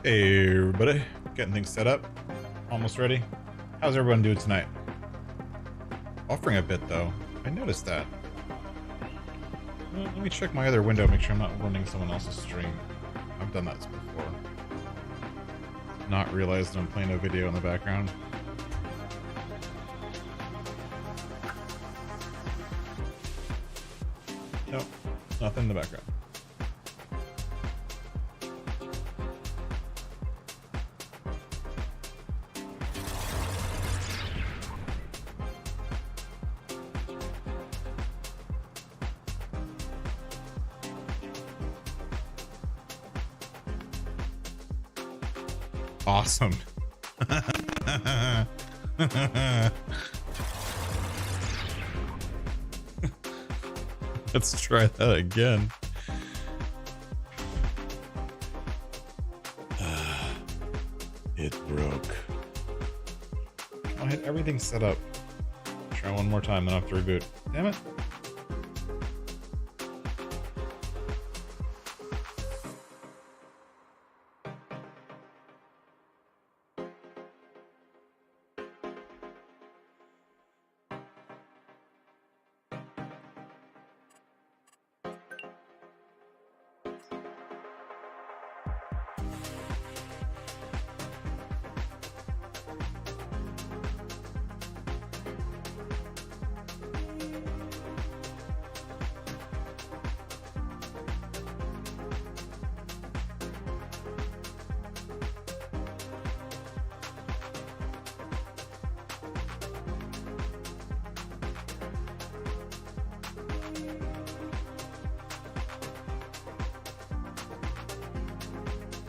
Hey everybody, getting things set up, almost ready. How's everyone doing tonight? Buffering a bit though, I noticed that. Let me check my other window, make sure I'm not running someone else's stream. I've done that before. Not realized that I'm playing a video in the background. Nope, nothing in the background. Awesome. Let's try that again. It broke. I had everything set up. Try one more time, then I have to reboot. Damn it.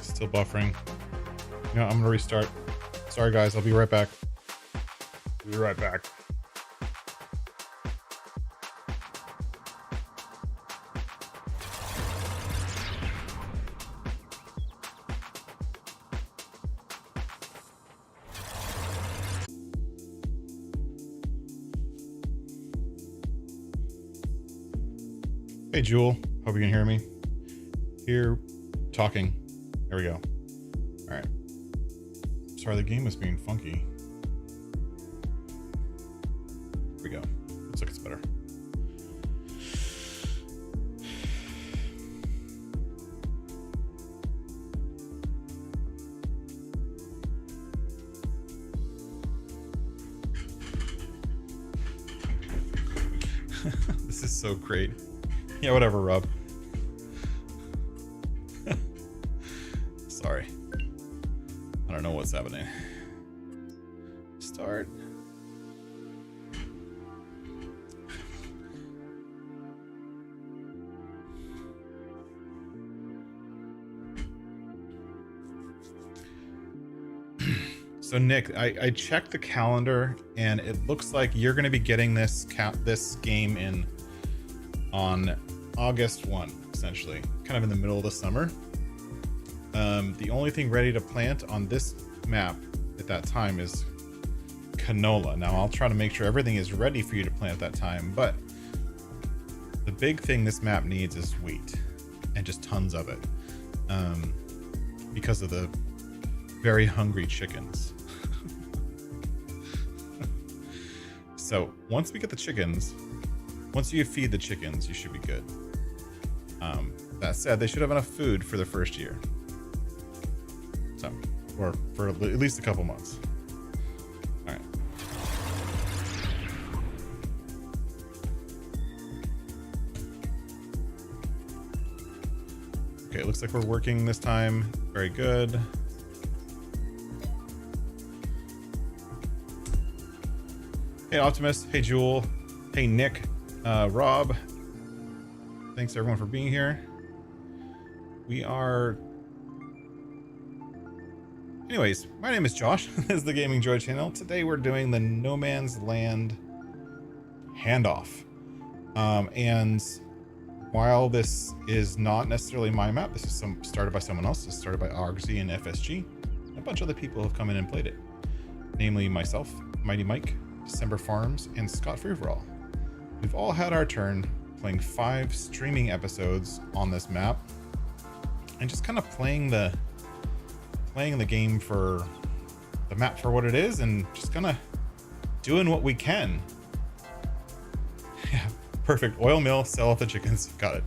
Still buffering. You know, I'm gonna restart. Sorry guys, I'll be right back. Be right back. Hey Jewel, hope you can hear me. Here, talking. There we go. All right. Sorry, the game is being funky. Here we go. Looks like it's better. This is so great. Yeah, whatever, Rob. Sorry. I don't know what's happening. Start. So Nick, I checked the calendar and it looks like you're going to be getting this game in on August 1, essentially, kind of in the middle of the summer. The only thing ready to plant on this map at that time is canola. Now I'll try to make sure everything is ready for you to plant at that time, but the big thing this map needs is wheat, and just tons of it, because of the very hungry chickens. So once we get the chickens, once you feed the chickens, you should be good. That said, they should have enough food for the first year. So, or for at least a couple months. All right. Okay, it looks like we're working this time. Very good. Hey, Optimus. Hey, Jewel. Hey, Nick. Rob. Thanks everyone for being here. We are... Anyways, my name is Josh. This is the Gaming Joy channel. Today we're doing the No Man's Land Handoff. And while this is not necessarily my map, this is started by someone else. It's started by Argsy and FSG. A bunch of other people have come in and played it. Namely myself, Mighty Mike, December Farms, and Scott Freeverall. We've all had our turn playing 5 streaming episodes on this map, and just kind of playing the game for the map for what it is, and just kind of doing what we can. Yeah, perfect. Oil mill, sell off the chickens. Got it.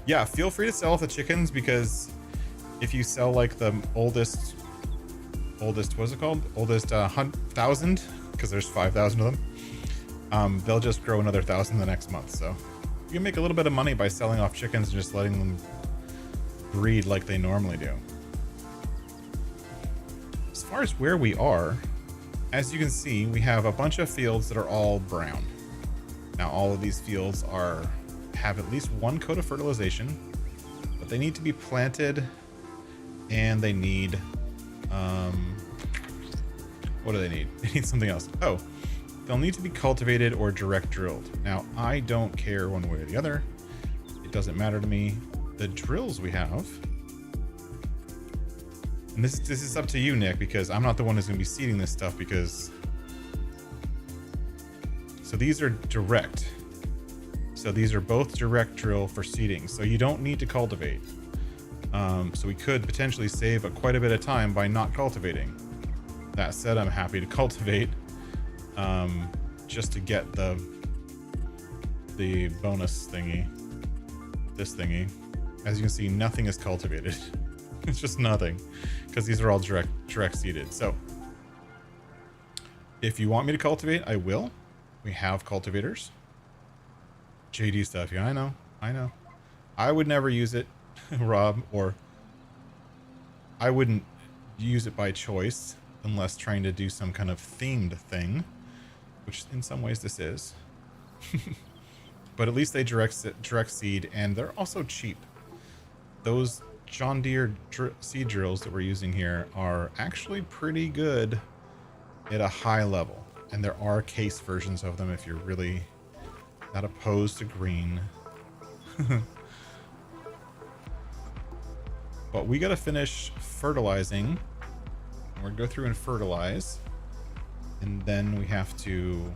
Yeah, feel free to sell off the chickens, because if you sell like the oldest, what's it called? Oldest 1,000, because there's 5,000 of them. They'll just grow another 1,000 the next month. So you can make a little bit of money by selling off chickens and just letting them breed like they normally do. As far as where we are, as you can see, we have a bunch of fields that are all brown. Now all of these fields have at least 1 coat of fertilization, but they need to be planted, and they need what do they need? They need something else. Oh, they'll need to be cultivated or direct drilled. Now I don't care one way or the other. doesn't matter to me. The drills we have, and this is up to you, Nick, because I'm not the one who's going to be seeding this stuff. Because so these are direct. So these are both direct drill for seeding. So you don't need to cultivate. So we could potentially save quite a bit of time by not cultivating. That said, I'm happy to cultivate, just to get the bonus thingy, this thingy. As you can see, nothing is cultivated. It's just nothing, because these are all direct seeded. So if you want me to cultivate, I will. We have cultivators. JD stuff. Yeah, I know. I would never use it, Rob, or I wouldn't use it by choice unless trying to do some kind of themed thing, which in some ways this is. But at least they direct seed, and they're also cheap. Those John Deere seed drills that we're using here are actually pretty good at a high level, and there are case versions of them if you're really not opposed to green. But we got to finish fertilizing. We're gonna go through and fertilize, and then we have to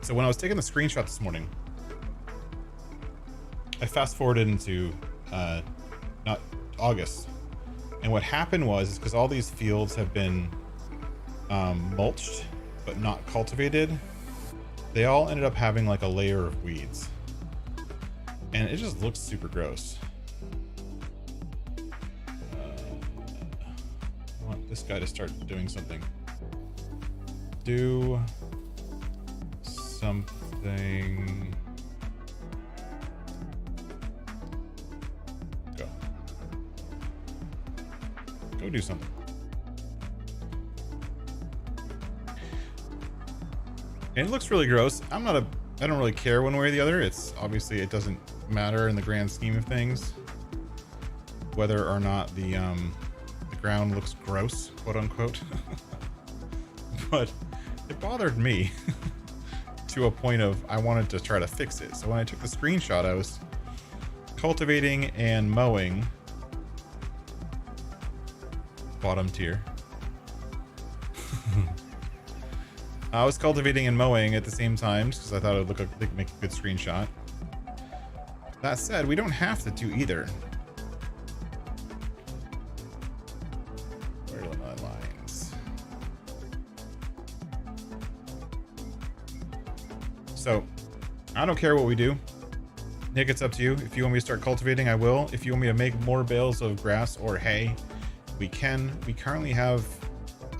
so when I was taking the screenshot this morning, I fast forwarded into not August, and what happened was because all these fields have been mulched but not cultivated, they all ended up having like a layer of weeds, and it just looks super gross. I want this guy to start doing something. Do something. Go do something. And it looks really gross. I don't really care one way or the other. It's obviously, it doesn't matter in the grand scheme of things whether or not the ground looks gross, quote unquote. But it bothered me to a point of I wanted to try to fix it. So when I took the screenshot, I was cultivating and mowing. Bottom tier. I was cultivating and mowing at the same time because I thought it would make a good screenshot. That said, we don't have to do either. Where are my lines? So, I don't care what we do. Nick, it's up to you. If you want me to start cultivating, I will. If you want me to make more bales of grass or hay, we can. We currently have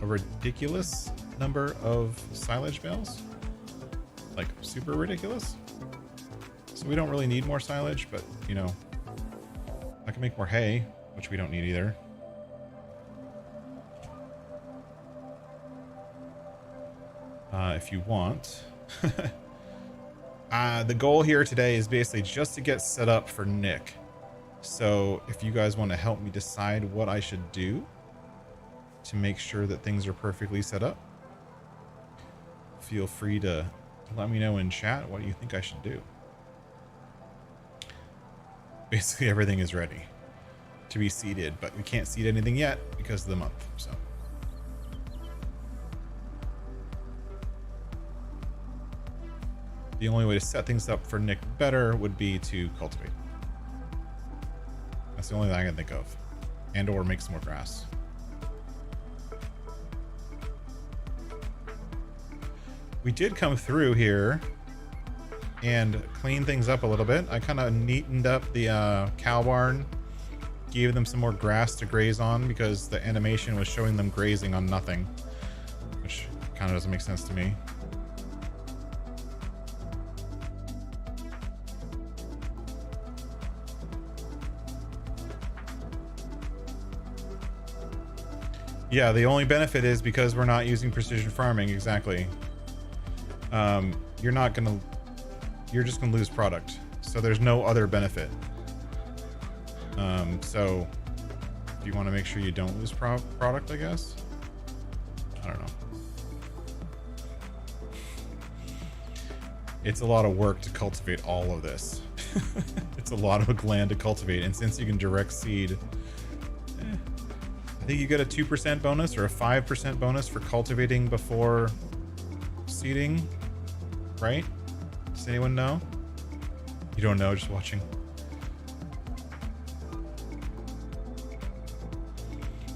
a ridiculous number of silage bales, like super ridiculous. So we don't really need more silage, but you know, I can make more hay, which we don't need either. If you want. The goal here today is basically just to get set up for Nick. So if you guys want to help me decide what I should do to make sure that things are perfectly set up, feel free to let me know in chat what you think I should do. Basically everything is ready to be seeded, but we can't seed anything yet because of the month. So the only way to set things up for Nick better would be to cultivate. That's the only thing I can think of. And or make some more grass. We did come through here and clean things up a little bit. I kind of neatened up the cow barn, gave them some more grass to graze on because the animation was showing them grazing on nothing, which kind of doesn't make sense to me. Yeah, the only benefit is because we're not using precision farming. Exactly. You're just gonna lose product. So there's no other benefit. So if you want to make sure you don't lose product, I guess. I don't know. It's a lot of work to cultivate all of this. It's a lot of land to cultivate, and since you can direct seed, I think you get a 2% bonus or a 5% bonus for cultivating before seeding, right? Does anyone know? You don't know, just watching.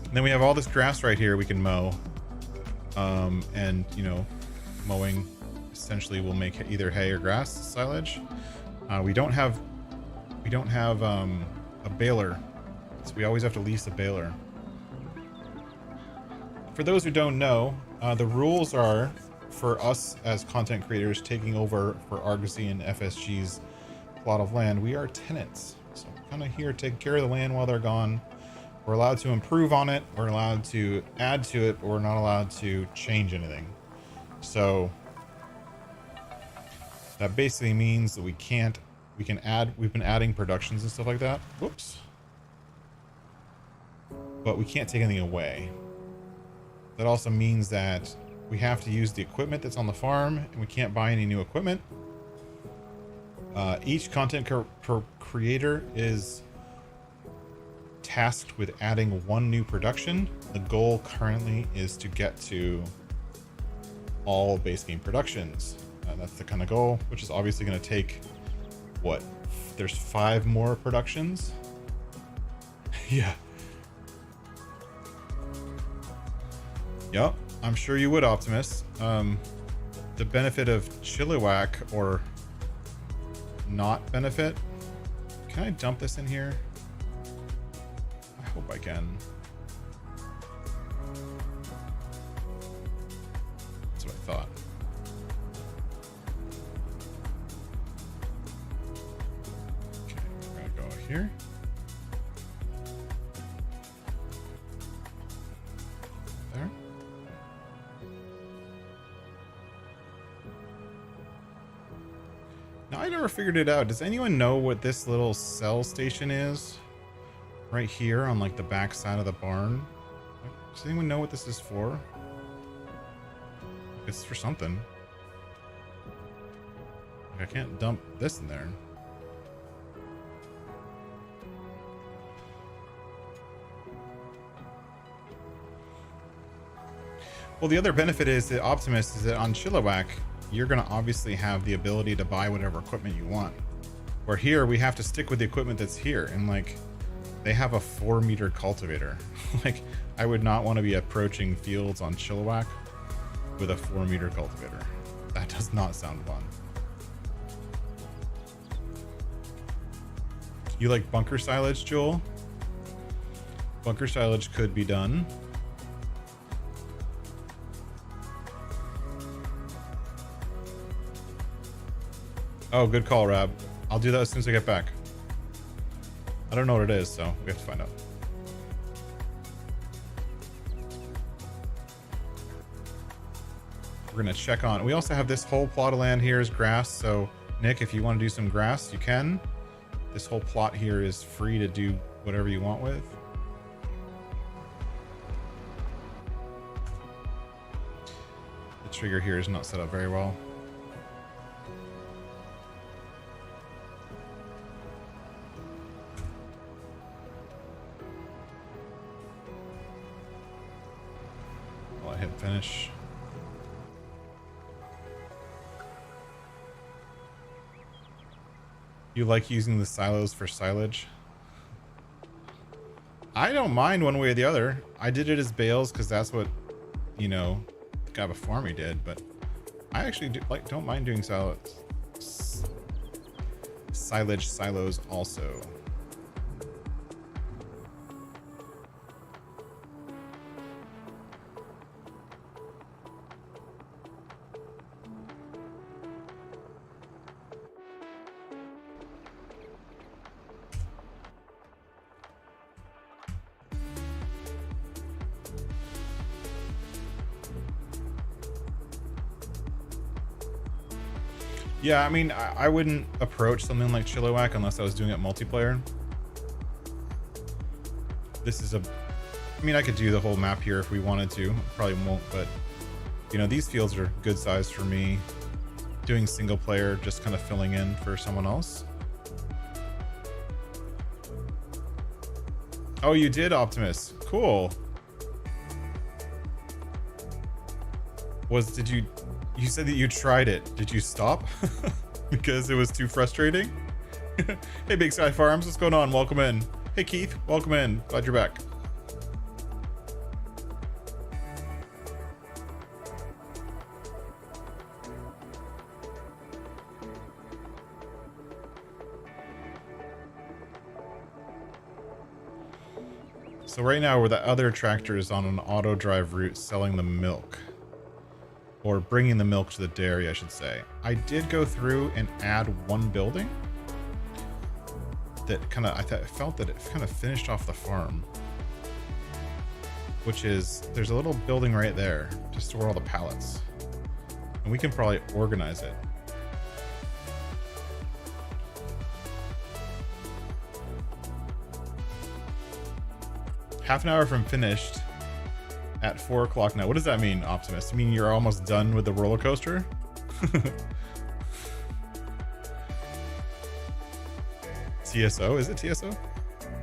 And then we have all this grass right here we can mow. And, you know, mowing essentially will make either hay or grass silage. We don't have a baler, so we always have to lease a baler. For those who don't know, the rules are for us as content creators taking over for Argosy and FSG's plot of land, we are tenants. So we're kind of here to take care of the land while they're gone. We're allowed to improve on it, we're allowed to add to it, but we're not allowed to change anything. So that basically means that we've been adding productions and stuff like that. Whoops. But we can't take anything away. That also means that we have to use the equipment that's on the farm, and we can't buy any new equipment. Each content creator is tasked with adding one new production. The goal currently is to get to all base game productions. That's the kind of goal, which is obviously going to take, what? There's 5 more productions? Yeah. Yep, I'm sure you would, Optimus. The benefit of Chilliwack, or not benefit. Can I dump this in here? I hope I can. That's what I thought. Okay, we're gonna go here. There. Now, I never figured it out. Does anyone know what this little cell station is? Right here on like the back side of the barn. Does anyone know what this is for? It's for something. Like, I can't dump this in there. Well, the other benefit is that Optimus is that on Chilliwack, you're going to obviously have the ability to buy whatever equipment you want. Where here, we have to stick with the equipment that's here. And like, they have a 4-meter cultivator. Like, I would not want to be approaching fields on Chilliwack with a 4-meter cultivator. That does not sound fun. You like bunker silage, Joel? Bunker silage could be done. Oh, good call, Rab. I'll do that as soon as I get back. I don't know what it is, so we have to find out. We're gonna check on. We also have this whole plot of land here is grass, so Nick, if you want to do some grass, you can. This whole plot here is free to do whatever you want with. The trigger here is not set up very well. I hit finish. You like using the silos for silage? I don't mind one way or the other. I did it as bales because that's what, you know, the guy before me did, but I actually don't mind doing silage silos also. Yeah, I mean, I wouldn't approach something like Chilliwack unless I was doing it multiplayer. This is a I mean, I could do the whole map here if we wanted to. Probably won't, but you know, these fields are good size for me. Doing single player, just kind of filling in for someone else. Oh, you did, Optimus. Cool. Did you said that you tried it. Did you stop? Because it was too frustrating? Hey, Big Sky Farms, what's going on? Welcome in. Hey, Keith, welcome in. Glad you're back. So right now, where the other tractor is on an auto drive route selling the milk. Or bringing the milk to the dairy, I should say. I did go through and add one building. That kind of, I felt that it kind of finished off the farm. Which is, there's a little building right there to store all the pallets. And we can probably organize it. Half an hour from finished at 4 o'clock now. What does that mean, Optimus? You mean you're almost done with the roller coaster? TSO? Is it TSO?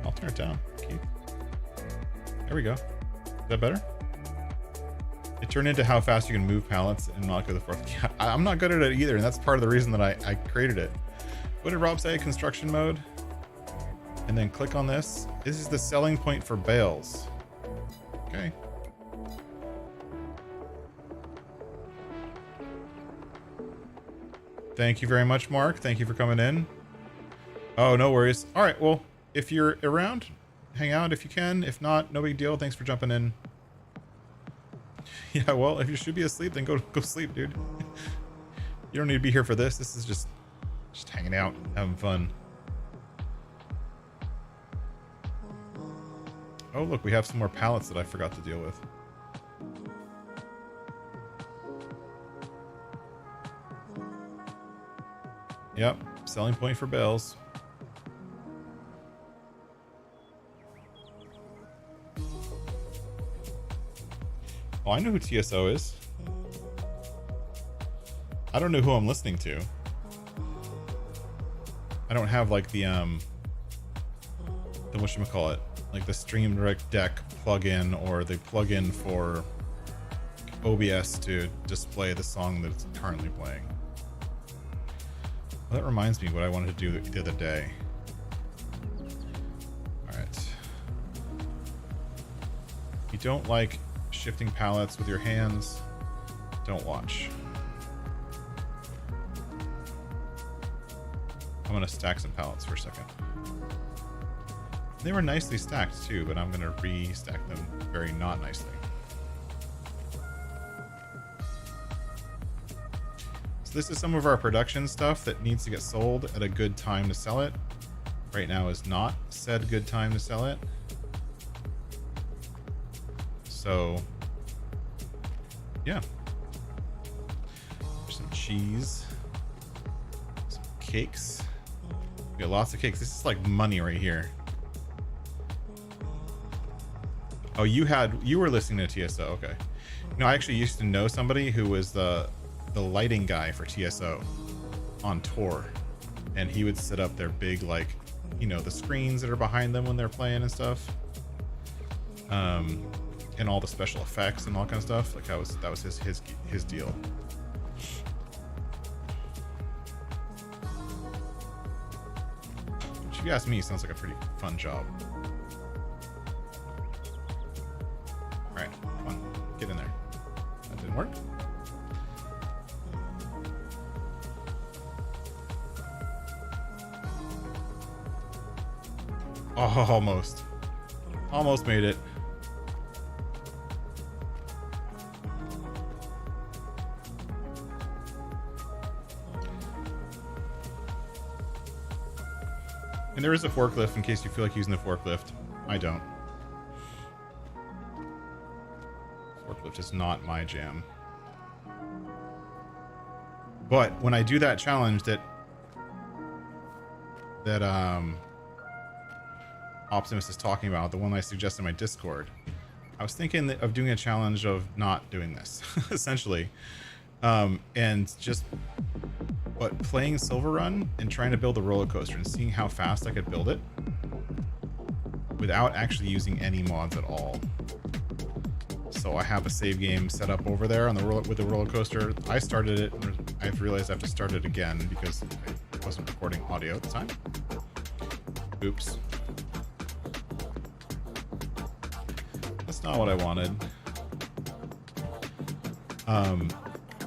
I'll turn it down. Keith. There we go. Is that better? It turned into how fast you can move pallets and not go the fourth. Yeah, I'm not good at it either, and that's part of the reason that I created it. What did Rob say? Construction mode? And then click on this. This is the selling point for bales. Okay. Thank you very much, Mark. Thank you for coming in. Oh, no worries. All right, well, if you're around, hang out if you can. If not, no big deal. Thanks for jumping in. Yeah, well, if you should be asleep, then go sleep, dude. You don't need to be here for this. This is just hanging out, having fun. Oh, look, we have some more pallets that I forgot to deal with. Yep, selling point for bales. Oh, I know who TSO is. I don't know who I'm listening to. I don't have like the whatchamacallit, like the Stream Deck plugin or the plugin for OBS to display the song that it's currently playing. Well, that reminds me what I wanted to do the other day. All right. If you don't like shifting pallets with your hands, don't watch. I'm gonna stack some pallets for a second. They were nicely stacked too, but I'm gonna re-stack them very not nicely. So this is some of our production stuff that needs to get sold at a good time to sell it. Right now is not said good time to sell it. So, yeah. There's some cheese, some cakes. We got lots of cakes. This is like money right here. Oh, you were listening to TSO. Okay. No, I actually used to know somebody who was the lighting guy for TSO on tour, and he would set up their big, like, you know, the screens that are behind them when they're playing and stuff, and all the special effects and all kind of stuff. Like that was his deal. Which, if you ask me, sounds like a pretty fun job. All right, come on, get in there. That didn't work. Oh, almost made it. And there is a forklift in case you feel like using the forklift. I don't. Forklift is not my jam. But when I do that challenge that Optimus is talking about, the one I suggest in my Discord, was thinking of doing a challenge of not doing this, essentially, and just playing Silver Run and trying to build a roller coaster and seeing how fast I could build it without actually using any mods at all. So I have a save game set up over there on with the roller coaster. I started it, and I've realized I have to start it again because I wasn't recording audio at the time. Oops. That's not what I wanted.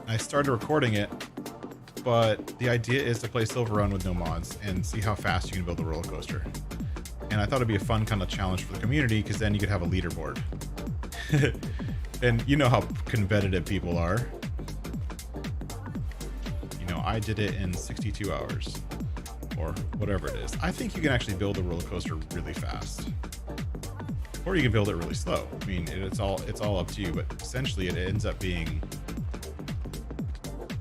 I started recording it, but the idea is to play Silver Run with no mods and see how fast you can build a roller coaster. And I thought it'd be a fun kind of challenge for the community, because then you could have a leaderboard. And you know how competitive people are. You know, I did it in 62 hours or whatever it is. I think you can actually build a roller coaster really fast, or you can build it really slow. I mean, it's all up to you, but essentially it ends up being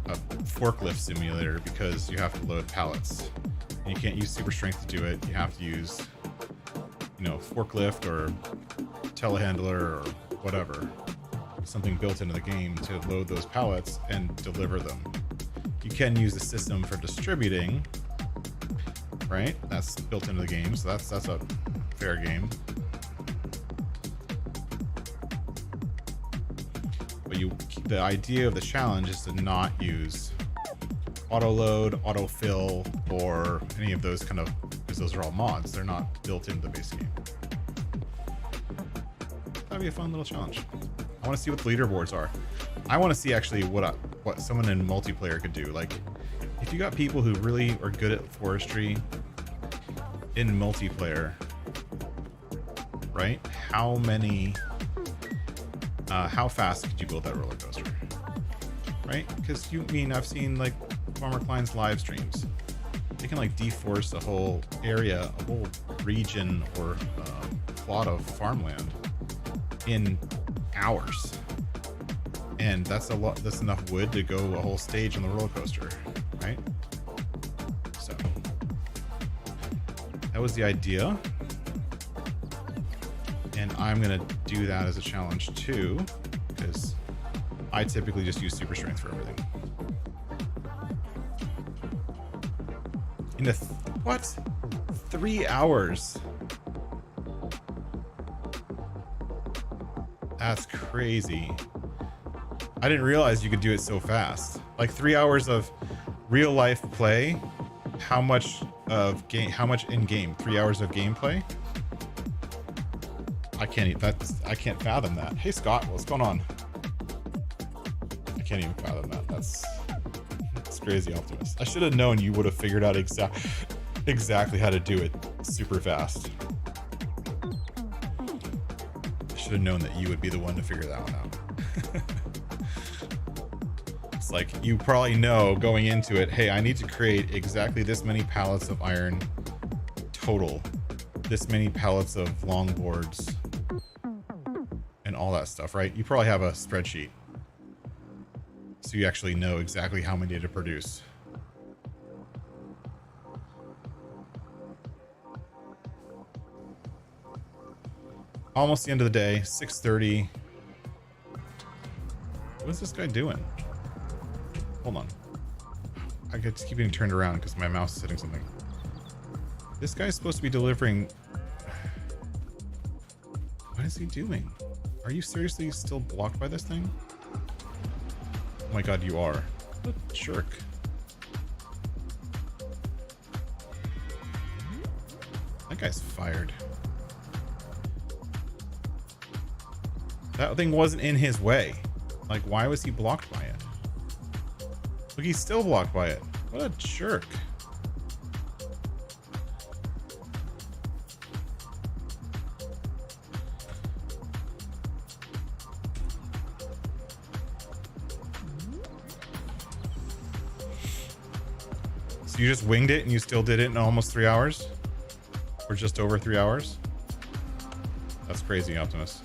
a forklift simulator, because you have to load pallets and you can't use super strength to do it. You have to use, you know, forklift or telehandler or whatever, something built into the game to load those pallets and deliver them. You can use a system for distributing, right? That's built into the game, so that's a fair game. But the idea of the challenge is to not use auto load, auto fill, or any of those kind of, because those are all mods. They're not built into the base game. That'd be a fun little challenge. I want to see what the leaderboards are. I want to see actually what someone in multiplayer could do. Like, if you got people who really are good at forestry in multiplayer, right? How fast could you build that roller coaster, right? Because I've seen like Farmer Klein's live streams. They can like deforest a whole area, a whole region or plot of farmland in hours, and that's enough wood to go a whole stage on the roller coaster, right? So that was the idea, and I'm gonna do that as a challenge too, because I typically just use super strength for everything. In what? 3 hours? That's crazy. I didn't realize you could do it so fast. Like 3 hours of real life play. How much in game? 3 hours of gameplay? I can't fathom that. Hey Scott, what's going on? I can't even fathom that. That's crazy, Optimus. I should have known you would have figured out exactly how to do it super fast. Should have known that you would be the one to figure that one out. It's like, you probably know going into it, hey, I need to create exactly this many pallets of iron total, this many pallets of longboards, and all that stuff, right? You probably have a spreadsheet, so you actually know exactly how many to produce. Almost the end of the day, 6:30. What's this guy doing? Hold on. I get to keep getting turned around because my mouse is hitting something. This guy's supposed to be delivering. What is he doing? Are you seriously still blocked by this thing? Oh my god, you are. What a jerk. That guy's fired. That thing wasn't in his way. Like, why was he blocked by it? Look, he's still blocked by it. What a jerk. So you just winged it and you still did it in almost 3 hours? Or just over 3 hours? That's crazy, Optimus.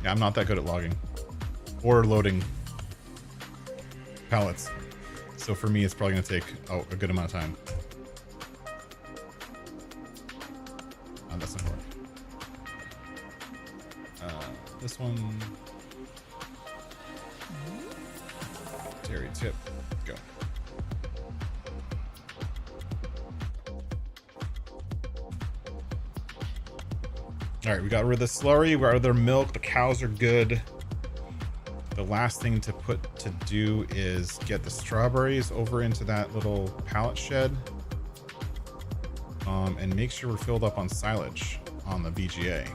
Yeah, I'm not that good at logging or loading pallets, so for me it's probably gonna take a good amount of time. Oh, that's not work. this one. Dairy tip. Go. All right, we got rid of the slurry. We got rid of their milk. The cows are good. The last thing to do is get the strawberries over into that little pallet shed. And make sure we're filled up on silage on the VGA.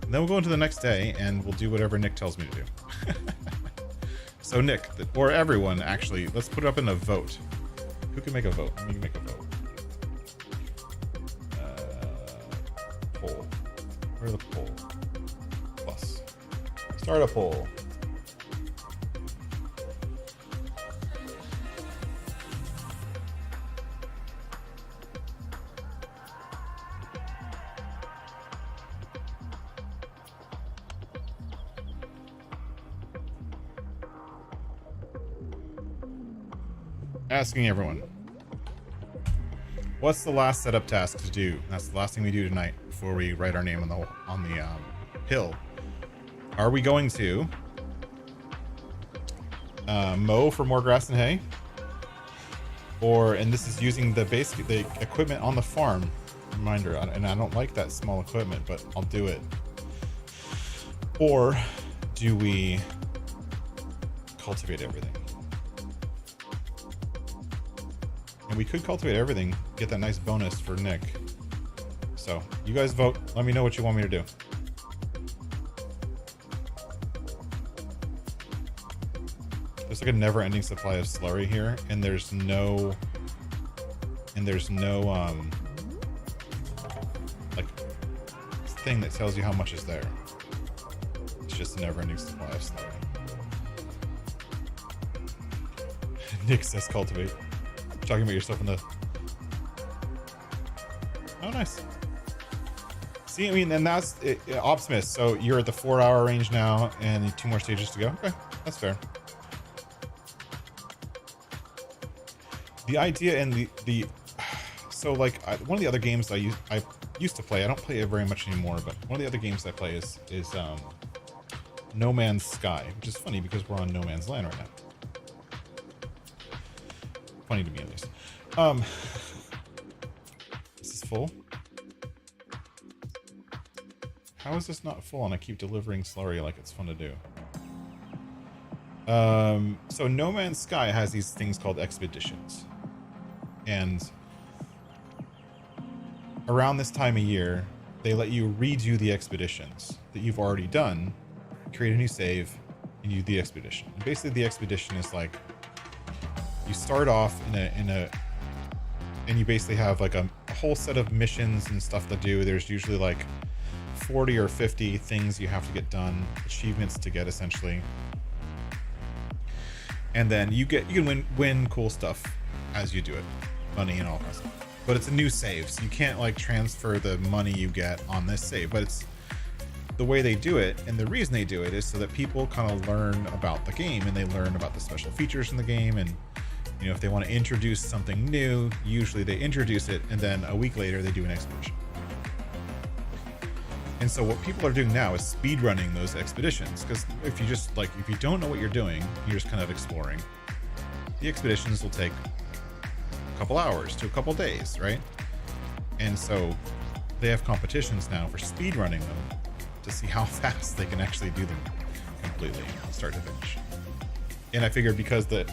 And then we'll go into the next day and we'll do whatever Nick tells me to do. So Nick, or everyone actually, let's put it up in a vote. Who can make a vote? Let me make a vote. Poll. Where's the poll? Plus. Start a poll. Asking everyone, what's the last setup task to do? That's the last thing we do tonight before we write our name on the hill. Are we going to mow for more grass and hay? And this is using the equipment on the farm. Reminder, and I don't like that small equipment, but I'll do it. Or do we cultivate everything? And we could cultivate everything, get that nice bonus for Nick. So, you guys vote. Let me know what you want me to do. There's like a never-ending supply of slurry here, and there's no like thing that tells you how much is there. It's just a never-ending supply of slurry. Nick says cultivate. Talking about yourself in the... Oh, nice. See, I mean, and that's it, Optimus. So you're at the 4-hour range now, and 2 more stages to go. Okay, that's fair. The idea and so like one of the other games I used to play. I don't play it very much anymore, but one of the other games I play is No Man's Sky, which is funny because we're on No Man's Land right now. Funny to me, at least. Is this full? How is this not full and I keep delivering slurry like it's fun to do? So No Man's Sky has these things called expeditions. And around this time of year, they let you redo the expeditions that you've already done, create a new save, and you do the expedition. And basically the expedition is like, you start off and you basically have like a whole set of missions and stuff to do. There's usually like 40 or 50 things you have to get done, achievements to get essentially. And then you can win cool stuff as you do it, money and all that stuff. But it's a new save, so you can't like transfer the money you get on this save. But it's the way they do it, and the reason they do it is so that people kind of learn about the game and they learn about the special features in the game. And you know, if they want to introduce something new, usually they introduce it and then a week later they do an expedition. And so what people are doing now is speed running those expeditions, because if you don't know what you're doing, you're just kind of exploring. The expeditions will take a couple hours to a couple days, right? And so they have competitions now for speed running them to see how fast they can actually do them completely, start to finish. And I figured because the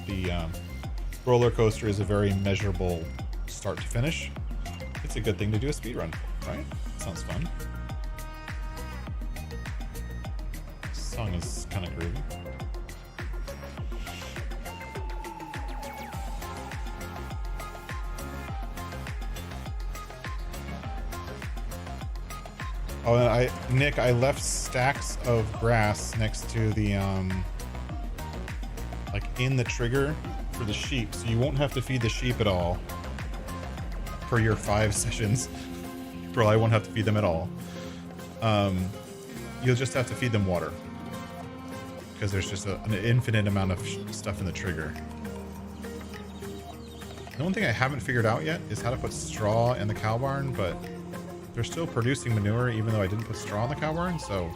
roller coaster is a very measurable start to finish, it's a good thing to do a speed run, right? Sounds fun. This song is kind of groovy. Oh, and Nick, I left stacks of grass next to the like in the trigger for the sheep, so you won't have to feed the sheep at all for your 5 sessions. You probably won't have to feed them at all. You'll just have to feed them water because there's just an infinite amount of stuff in the trigger. The one thing I haven't figured out yet is how to put straw in the cow barn, but they're still producing manure even though I didn't put straw in the cow barn, so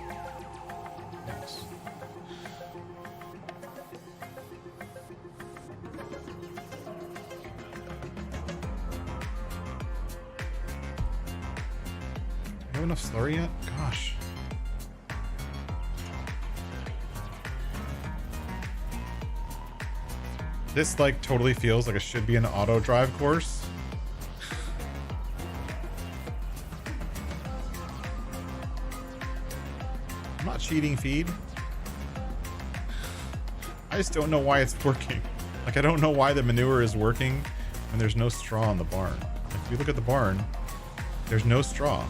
enough slurry yet? Gosh. This like totally feels like it should be an auto drive course. I'm not cheating feed. I just don't know why it's working. Like I don't know why the manure is working when there's no straw in the barn. Like, if you look at the barn, there's no straw.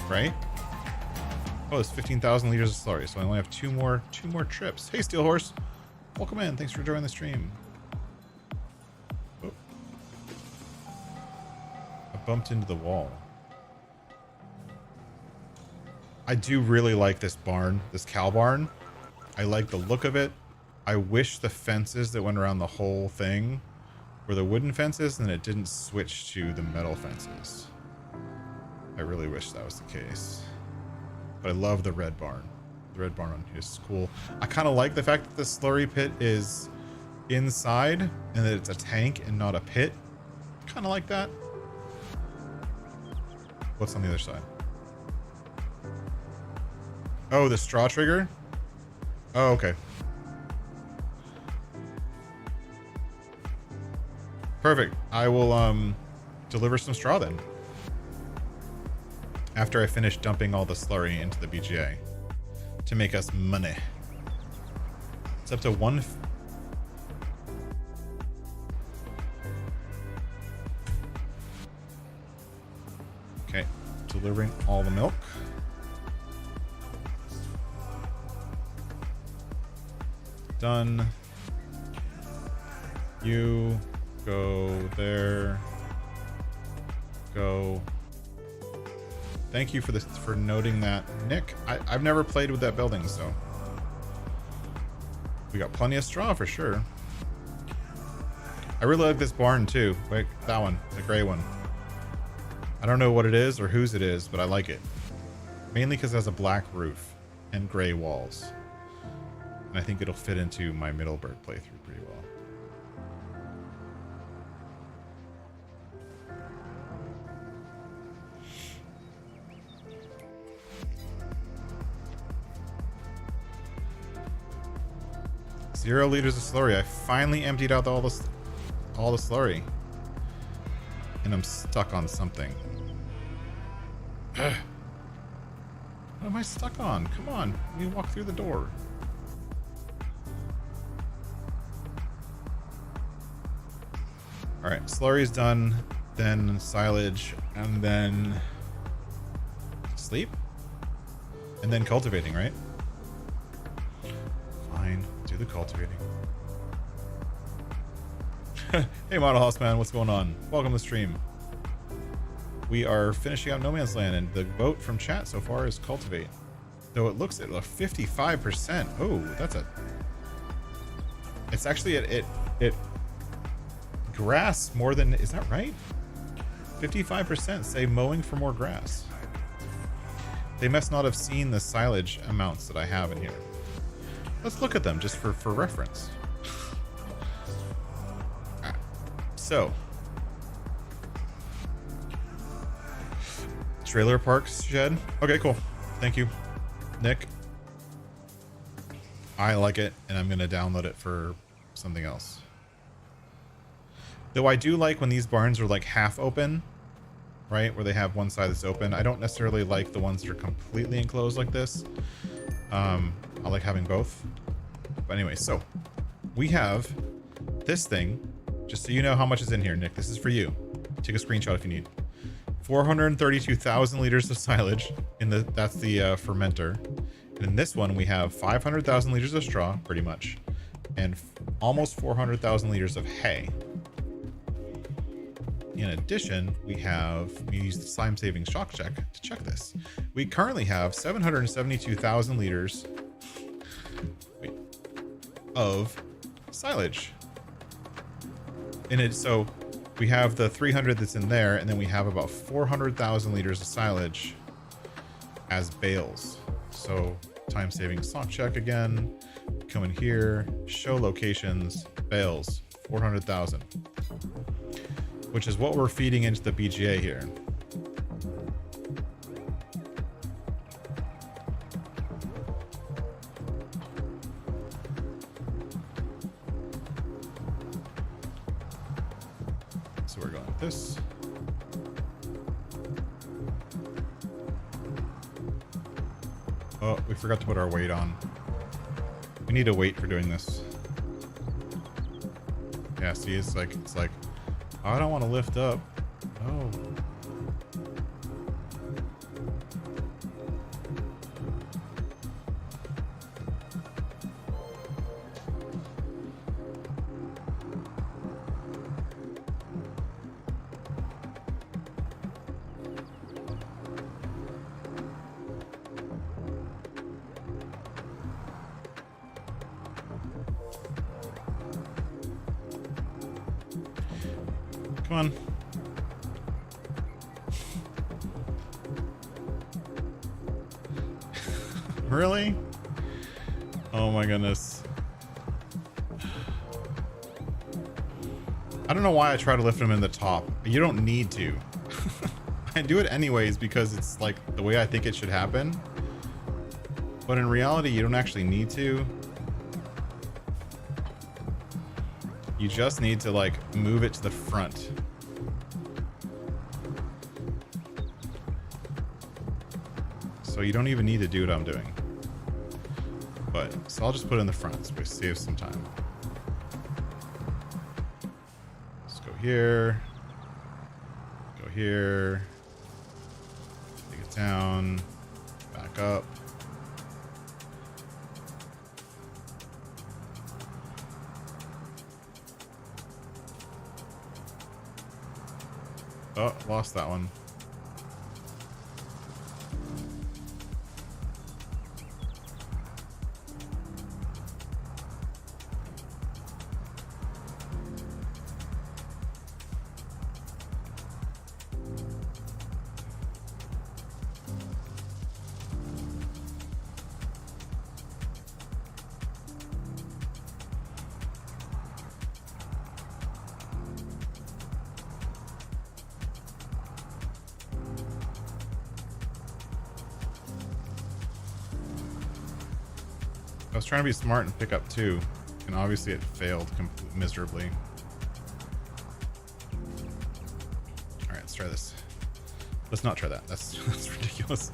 Right? Oh, it's 15,000 liters of slurry, so I only have two more trips. Hey, Steel Horse. Welcome in. Thanks for joining the stream. Oh. I bumped into the wall. I do really like this barn, this cow barn. I like the look of it. I wish the fences that went around the whole thing were the wooden fences and it didn't switch to the metal fences. I really wish that was the case. But I love the red barn. The red barn on here is cool. I kind of like the fact that the slurry pit is inside and that it's a tank and not a pit. Kind of like that. What's on the other side? Oh, the straw trigger? Oh, okay. Perfect. I will deliver some straw then. After I finish dumping all the slurry into the BGA to make us money. It's up to one. Okay, delivering all the milk. Done. You go there. Go. Thank you for noting that, Nick. I've never played with that building, so we got plenty of straw for sure. I really like this barn too. Wait, that one, the gray one. I don't know what it is or whose it is, but I like it. Mainly because it has a black roof and gray walls. And I think it'll fit into my Middleburg playthrough pretty well. Zero liters of slurry. I finally emptied out all the slurry. And I'm stuck on something. Ugh. What am I stuck on? Come on. Let me walk through the door. Alright, slurry's done. Then silage. And then sleep. And then cultivating, right? Fine. Do the cultivating. Hey, Model House Man, what's going on? Welcome to the stream. We are finishing out No Man's Land, and the vote from chat so far is cultivate. Though it looks at a 55%. Oh, that's a. It's actually it grass more than. Is that right? 55% say mowing for more grass. They must not have seen the silage amounts that I have in here. Let's look at them just for reference. So, trailer parks shed. Okay, cool. Thank you, Nick. I like it, and I'm gonna download it for something else. Though I do like when these barns are like half open, right? Where they have one side that's open. I don't necessarily like the ones that are completely enclosed like this. I like having both. But anyway, so we have this thing. Just so you know how much is in here, Nick. This is for you. Take a screenshot if you need. 432,000 liters of silage. That's the fermenter. And in this one, we have 500,000 liters of straw, pretty much, and almost 400,000 liters of hay. In addition, we use the slime saving shock check to check this. We currently have 772,000 liters of silage. In it, so we have the 300 that's in there, and then we have about 400,000 liters of silage as bales. So time saving sock check again. Come in here, show locations, bales, 400,000, which is what we're feeding into the BGA here. So we're going with this. Oh, we forgot to put our weight on. We need a weight for doing this. Yeah, see, it's like, oh, I don't want to lift up. Oh. Come on. Really? Oh my goodness. I don't know why I try to lift him in the top. You don't need to. I do it anyways because it's like the way I think it should happen. But in reality, you don't actually need to. You just need to like move it to the front. So you don't even need to do what I'm doing. But, so I'll just put it in the front so we save some time. Let's go here. Go here. Take it down. Back up. Oh, lost that one. I was trying to be smart and pick up two, and obviously it failed miserably. All right, let's try this. Let's not try that. That's ridiculous.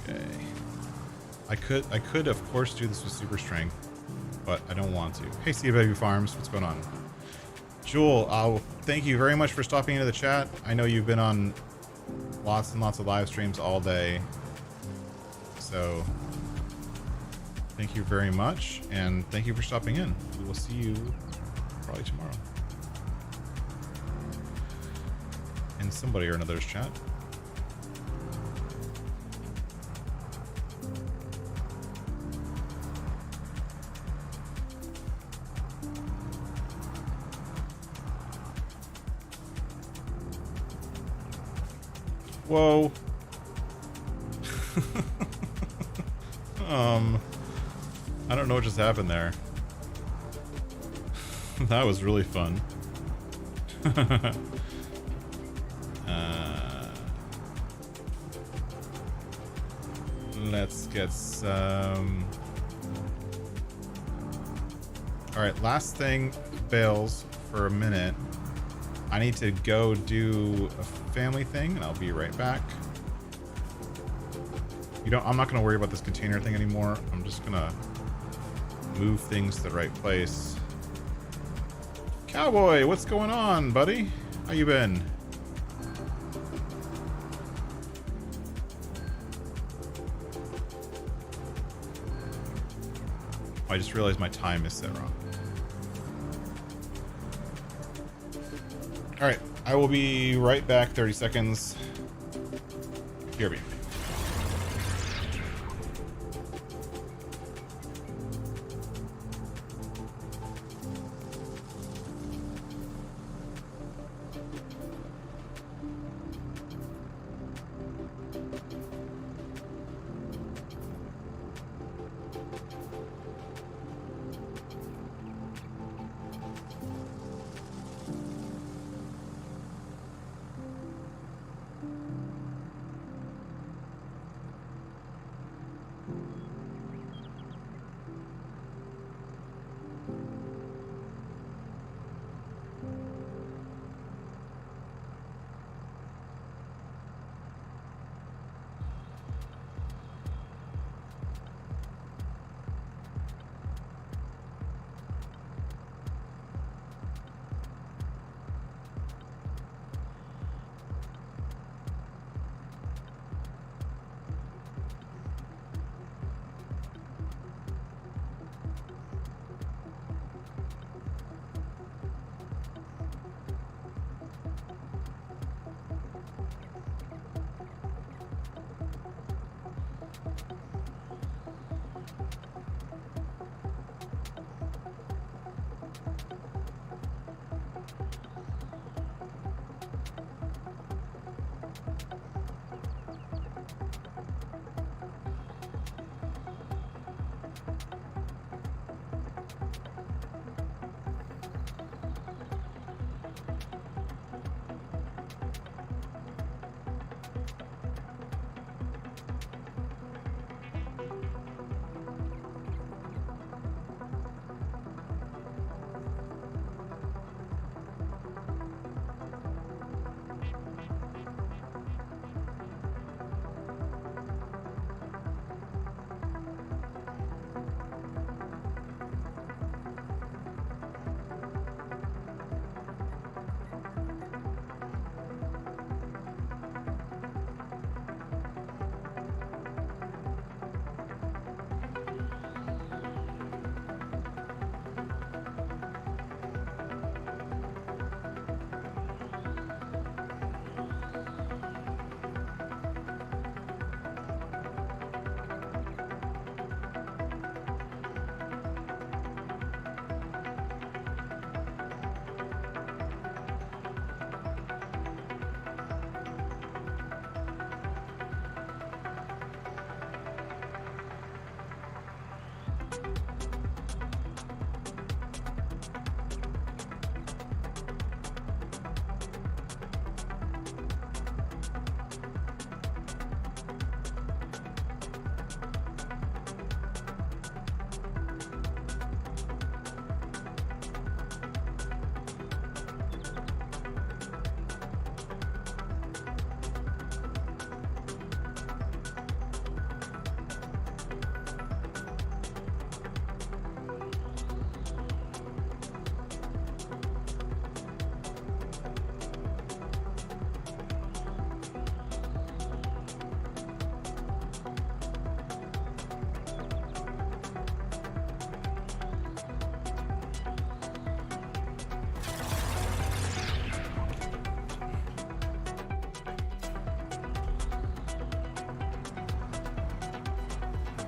Okay. I could of course do this with super strength, but I don't want to. Hey, Sea Baby Farms, what's going on? Jewel, thank you very much for stopping into the chat. I know you've been on lots and lots of live streams all day. So thank you very much, and thank you for stopping in. We will see you probably tomorrow in somebody or another's chat. Whoa. I don't know what just happened there. That was really fun. Let's get some... Alright, last thing, bales for a minute. I need to go do a family thing, and I'll be right back. I'm not gonna worry about this container thing anymore. I'm just gonna move things to the right place. Cowboy, what's going on, buddy? How you been? I just realized my time is set wrong. All right, I will be right back. 30 seconds. Here we go.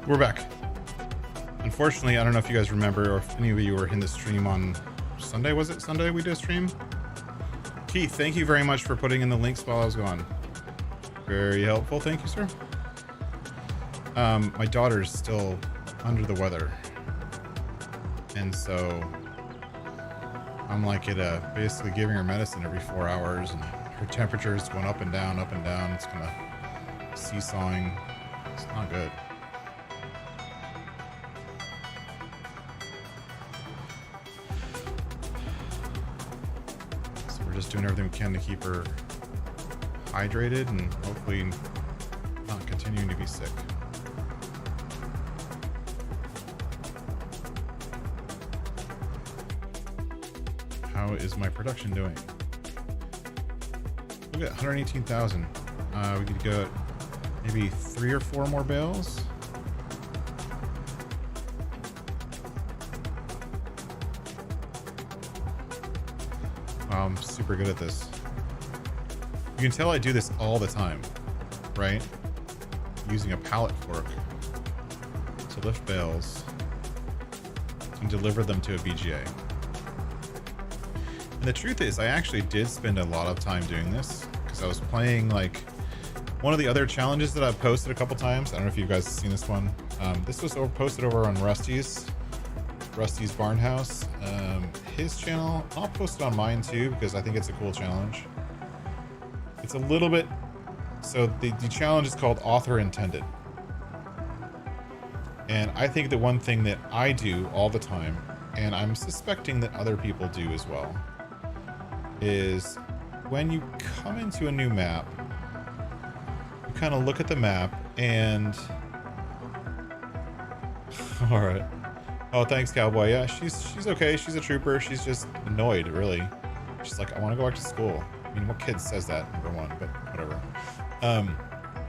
We're back. Unfortunately, I don't know if you guys remember or if any of you were in the stream on Sunday. Was it Sunday we did a stream? Keith, thank you very much for putting in the links while I was gone. Very helpful. Thank you, sir. My daughter's still under the weather. And so I'm like basically giving her medicine every 4 hours, and her temperature is going up and down, up and down. It's kind of seesawing. It's not good. So we're just doing everything we can to keep her hydrated and hopefully not continuing to be sick. How is my production doing? Look at 118,000. We could go maybe 3 or 4 more bales. Wow, I'm super good at this. You can tell I do this all the time, right? Using a pallet fork to lift bales and deliver them to a BGA. And the truth is, I actually did spend a lot of time doing this because I was playing like one of the other challenges that I've posted a couple times. I don't know if you guys have seen this one. This was posted over on Rusty's Barnhouse. His channel, I'll post it on mine too because I think it's a cool challenge. It's a little bit, so the challenge is called Author Intended. And I think that one thing that I do all the time, and I'm suspecting that other people do as well, is when you come into a new map, you kind of look at the map and all right. Oh, thanks, Cowboy. Yeah, she's okay. She's a trooper. She's just annoyed, really. She's like, I want to go back to school. I mean, what kid says that, number one, but whatever.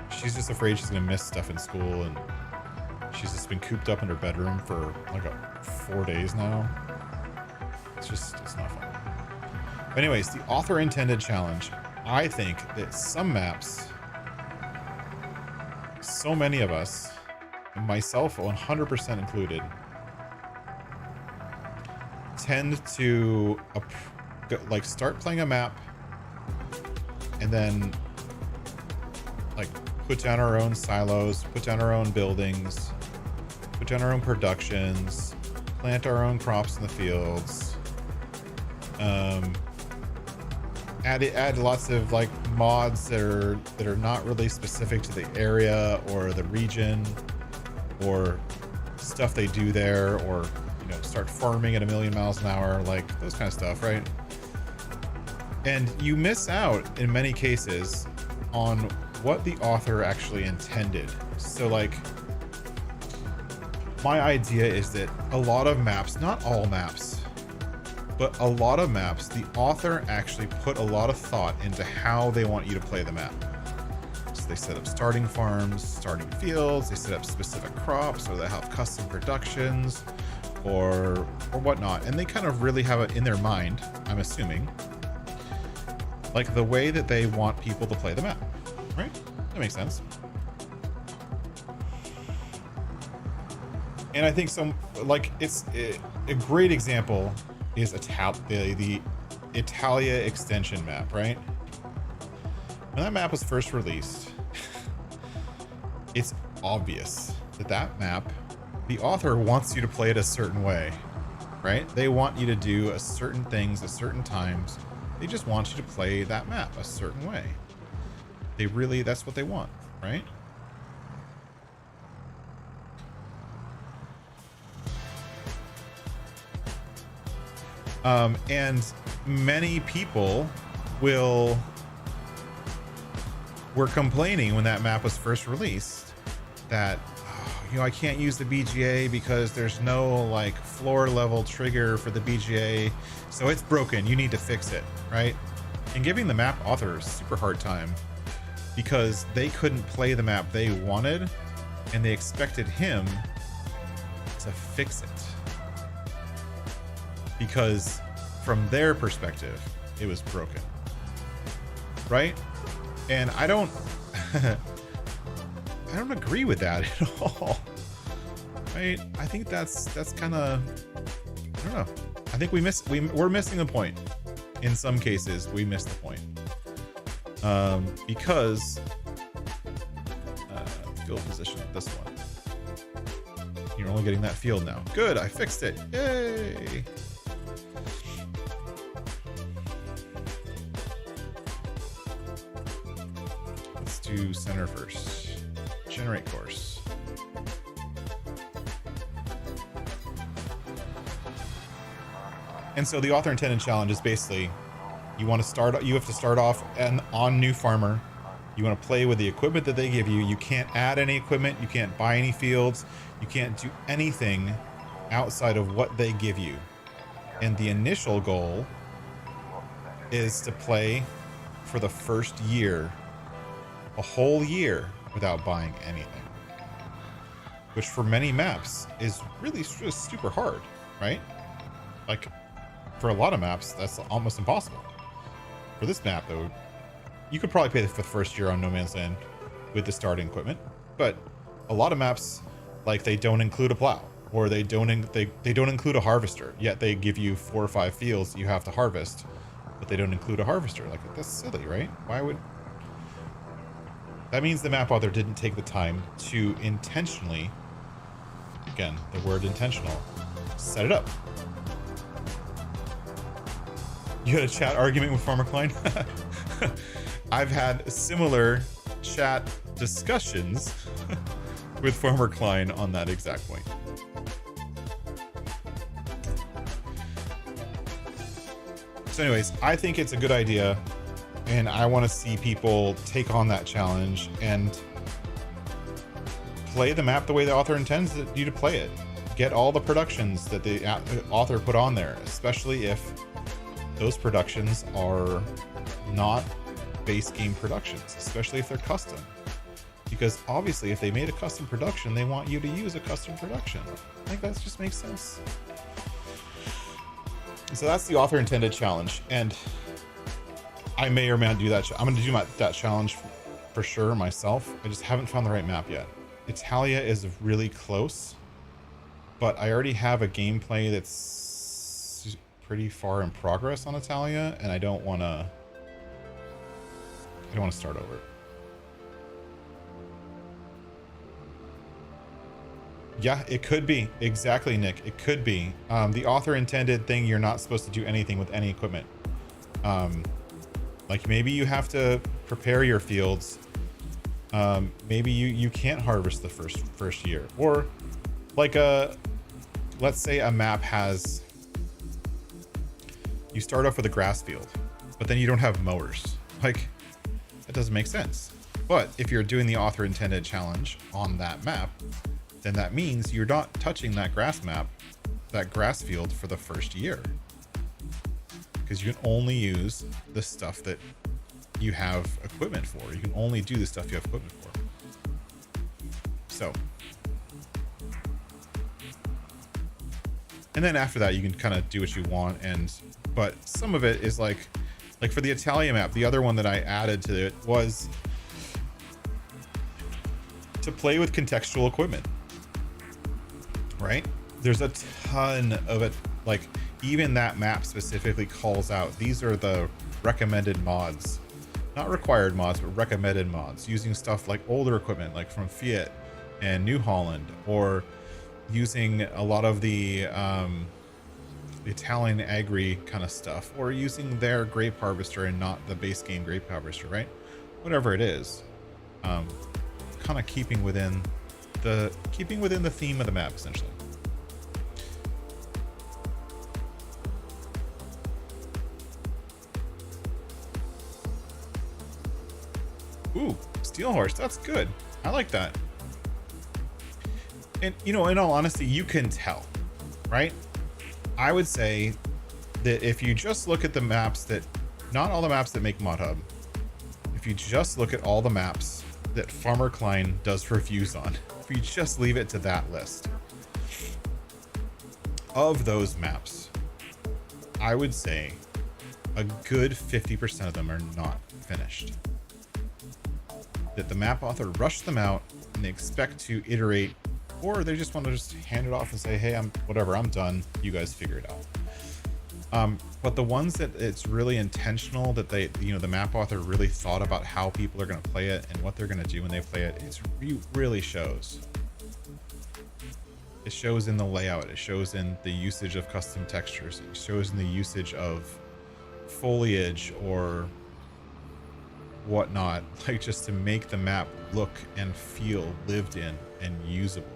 She's just afraid she's gonna miss stuff in school, and she's just been cooped up in her bedroom for like 4 days now. It's not fun. But anyways, the author intended challenge. I think that some maps, so many of us, myself 100% included, tend to like start playing a map and then like put down our own silos, put down our own buildings, put down our own productions, plant our own crops in the fields, add lots of like mods that are not really specific to the area or the region or stuff they do there, or start farming at 1,000,000 miles an hour, like those kind of stuff, right? And you miss out in many cases on what the author actually intended. So like my idea is that a lot of maps, not all maps, but a lot of maps, the author actually put a lot of thought into how they want you to play the map. So they set up starting farms, starting fields, they set up specific crops, or they have custom productions or whatnot. And they kind of really have it in their mind, I'm assuming, like the way that they want people to play the map, right? That makes sense. And I think a great example is the Italia extension map, right? When that map was first released, it's obvious that map, the author wants you to play it a certain way, right? They want you to do a certain things at certain times. They just want you to play that map a certain way. That's what they want, right? And many people were complaining when that map was first released that, I can't use the BGA because there's no like floor level trigger for the BGA. So it's broken. You need to fix it, right? And giving the map author a super hard time because they couldn't play the map they wanted and they expected him to fix it. Because from their perspective, it was broken, right? And I don't agree with that at all. right? I think that's kind of, I don't know. I think we're missing the point. In some cases, we miss the point. Because field position, this one. You're only getting that field now. Good, I fixed it. Yay! Let's do center first. Generate course. And so the author intended challenge is basically you have to start off on new farmer. You want to play with the equipment that they give you. You can't add any equipment. You can't buy any fields. You can't do anything outside of what they give you. And the initial goal is to play for the first year, a whole year, without buying anything. Which for many maps is really just super hard, right? Like, for a lot of maps, that's almost impossible. For this map, though, you could probably pay for the first year on No Man's Land with the starting equipment, but a lot of maps, like, they don't include a plow, or they don't include a harvester, yet they give you 4 or 5 fields you have to harvest, but they don't include a harvester. Like, that's silly, right? Why would... That means the map author didn't take the time to intentionally, again, the word intentional, set it up. You had a chat argument with Farmer Klein? I've had similar chat discussions with Farmer Klein on that exact point. So anyways, I think it's a good idea, and I want to see people take on that challenge and play the map the way the author intends you to play it. Get all the productions that the author put on there, especially if those productions are not base game productions, especially if they're custom. Because obviously if they made a custom production, they want you to use a custom production. I think that just makes sense. So that's the author intended challenge, and I may or may not do that. I'm going to do that challenge for sure myself. I just haven't found the right map yet. Italia is really close, but I already have a gameplay that's pretty far in progress on Italia, and I don't want to start over. Yeah, it could be. Exactly, Nick. It could be. The author intended thing, you're not supposed to do anything with any equipment. Like maybe you have to prepare your fields. Maybe you can't harvest the first year. Or like let's say a map has, you start off with a grass field, but then you don't have mowers. Like, that doesn't make sense. But if you're doing the author intended challenge on that map, then that means you're not touching that grass field for the first year. Because you can only use the stuff that you have equipment for. You can only do the stuff you have equipment for. So, and then after that, you can kind of do what you want. But some of it is like for the Italia map, the other one that I added to it was to play with contextual equipment, right? There's a ton of it. Like even that map specifically calls out, these are the recommended mods, not required mods, but recommended mods, using stuff like older equipment, like from Fiat and New Holland, or using a lot of the Italian agri kind of stuff, or using their grape harvester and not the base game grape harvester, right? Whatever it is, kind of keeping within the theme of the map, essentially. Ooh, steel horse, that's good. I like that. And you know, in all honesty, you can tell, right? I would say that if you just look at the maps that, not all the maps that make ModHub, if you just look at all the maps that Farmer Klein does reviews on, if you just leave it to that list, of those maps, I would say a good 50% of them are not finished. That the map author rushed them out and they expect to iterate or they just want to just hand it off and say, hey, I'm done. You guys figure it out. But the ones that it's really intentional, that they, the map author really thought about how people are going to play it and what they're going to do when they play it, it really shows. It shows in the layout. It shows in the usage of custom textures. It shows in the usage of foliage or whatnot, like just to make the map look and feel lived in and usable.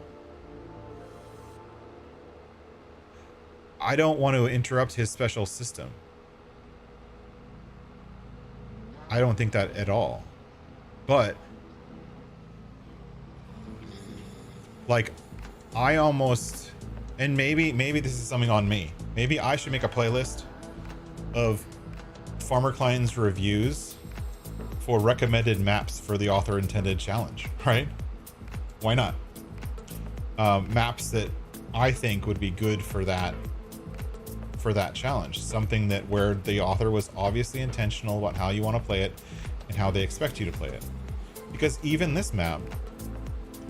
I don't want to interrupt his special system. I don't think that at all. But like, I almost, and maybe this is something on me. Maybe I should make a playlist of Farmer Klein's reviews for recommended maps for the author intended challenge, right? Why not? Maps that I think would be good for that challenge. Something that where the author was obviously intentional about how you want to play it and how they expect you to play it. Because even this map,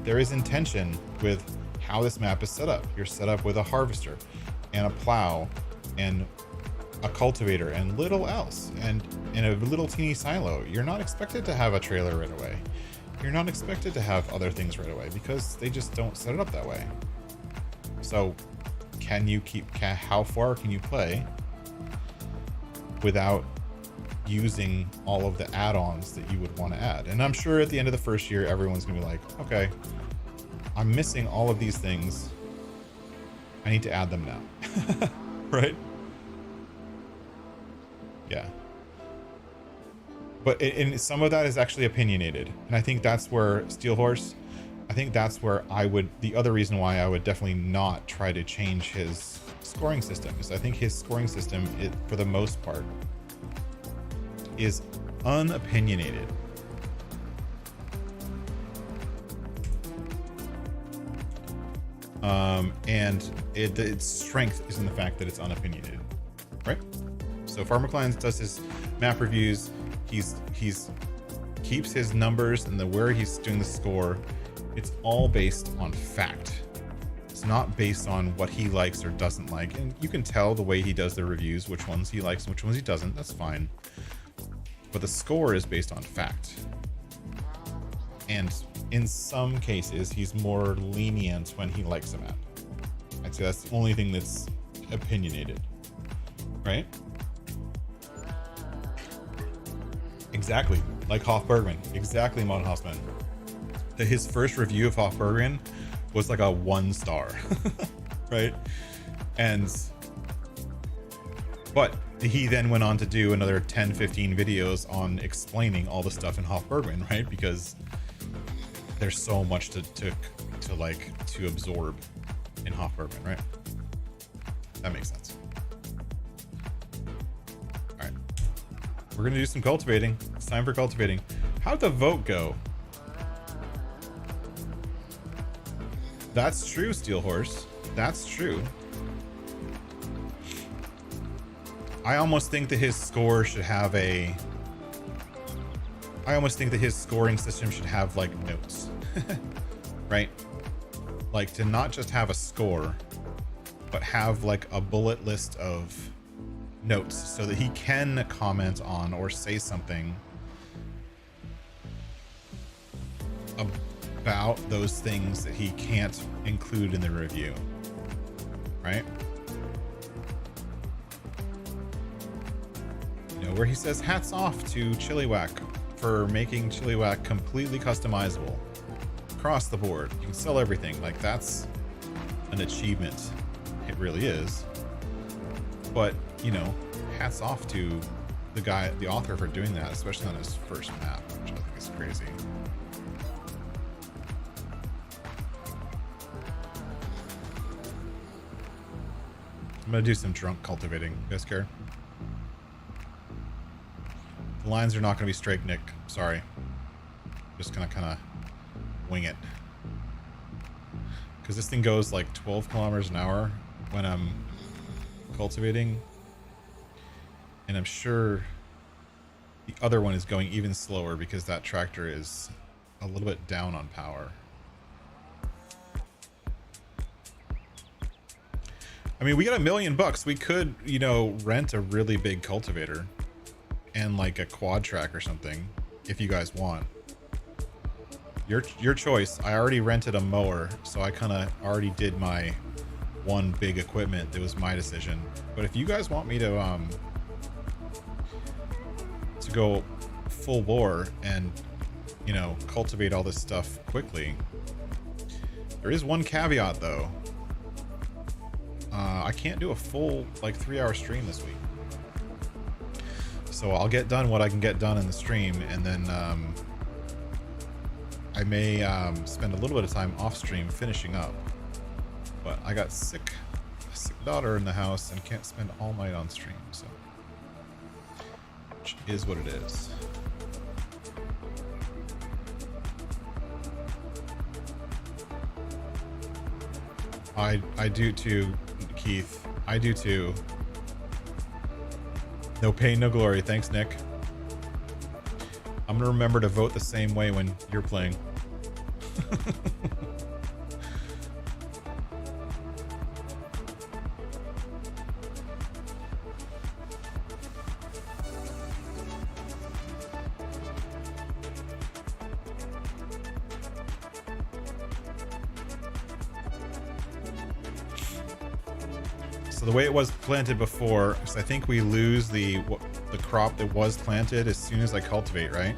there is intention with how this map is set up. You're set up with a harvester and a plow and a cultivator and little else, and in a little teeny silo. You're not expected to have a trailer right away. You're not expected to have other things right away because they just don't set it up that way. So how far can you play without using all of the add-ons that you would want to add? And I'm sure at the end of the first year, everyone's gonna be like, okay, I'm missing all of these things. I need to add them now. Right? Yeah. But and some of that is actually opinionated. And I think that's where Steelhorse, I think that's where the other reason why I would definitely not try to change his scoring system is I think his scoring system, for the most part, is unopinionated. And its strength is in the fact that it's unopinionated, right? So Farmer Klein does his map reviews. He's keeps his numbers and where he's doing the score. It's all based on fact. It's not based on what he likes or doesn't like. And you can tell the way he does the reviews, which ones he likes and which ones he doesn't. That's fine. But the score is based on fact. And in some cases, he's more lenient when he likes a map. I'd say that's the only thing that's opinionated, right? Exactly, like Hofbergman. Exactly, Mon Hoffman. His first review of Hofbergman was like a 1 star, right? But he then went on to do another 10-15 videos on explaining all the stuff in Hofbergman, right? Because there's so much to absorb in Hofbergman, right? That makes sense. All right, we're gonna do some cultivating. It's time for cultivating. How'd the vote go? That's true, Steelhorse. That's true. I almost think that his score should have I almost think that his scoring system should have like notes, right? Like to not just have a score, but have like a bullet list of notes so that he can comment on or say something about those things that he can't include in the review, right? You know, where he says hats off to Chiliwhack for making Chiliwhack completely customizable across the board. You can sell everything. Like, that's an achievement. It really is. But, you know, hats off to the author for doing that, especially on his first map, which I think is crazy. I'm gonna do some drunk cultivating. You guys care? The lines are not gonna be straight, Nick. Sorry. Just gonna kind of wing it. Because this thing goes like 12 kilometers an hour when I'm cultivating. And I'm sure the other one is going even slower because that tractor is a little bit down on power. I mean, we got $1 million. We could, you know, rent a really big cultivator and like a quad track or something if you guys want. Your choice. I already rented a mower, so I kind of already did my one big equipment. It was my decision. But if you guys want me to go full bore and, you know, cultivate all this stuff quickly, there is one caveat though. I can't do a full like 3-hour stream this week, so I'll get done what I can get done in the stream, and then I may spend a little bit of time off stream finishing up. But I got a sick daughter in the house and can't spend all night on stream, so which is what it is. I do too, Keith. I do too. No pain, no glory. Thanks, Nick. I'm gonna remember to vote the same way when you're playing. So the way it was planted before, because I think we lose the crop that was planted as soon as I cultivate, right?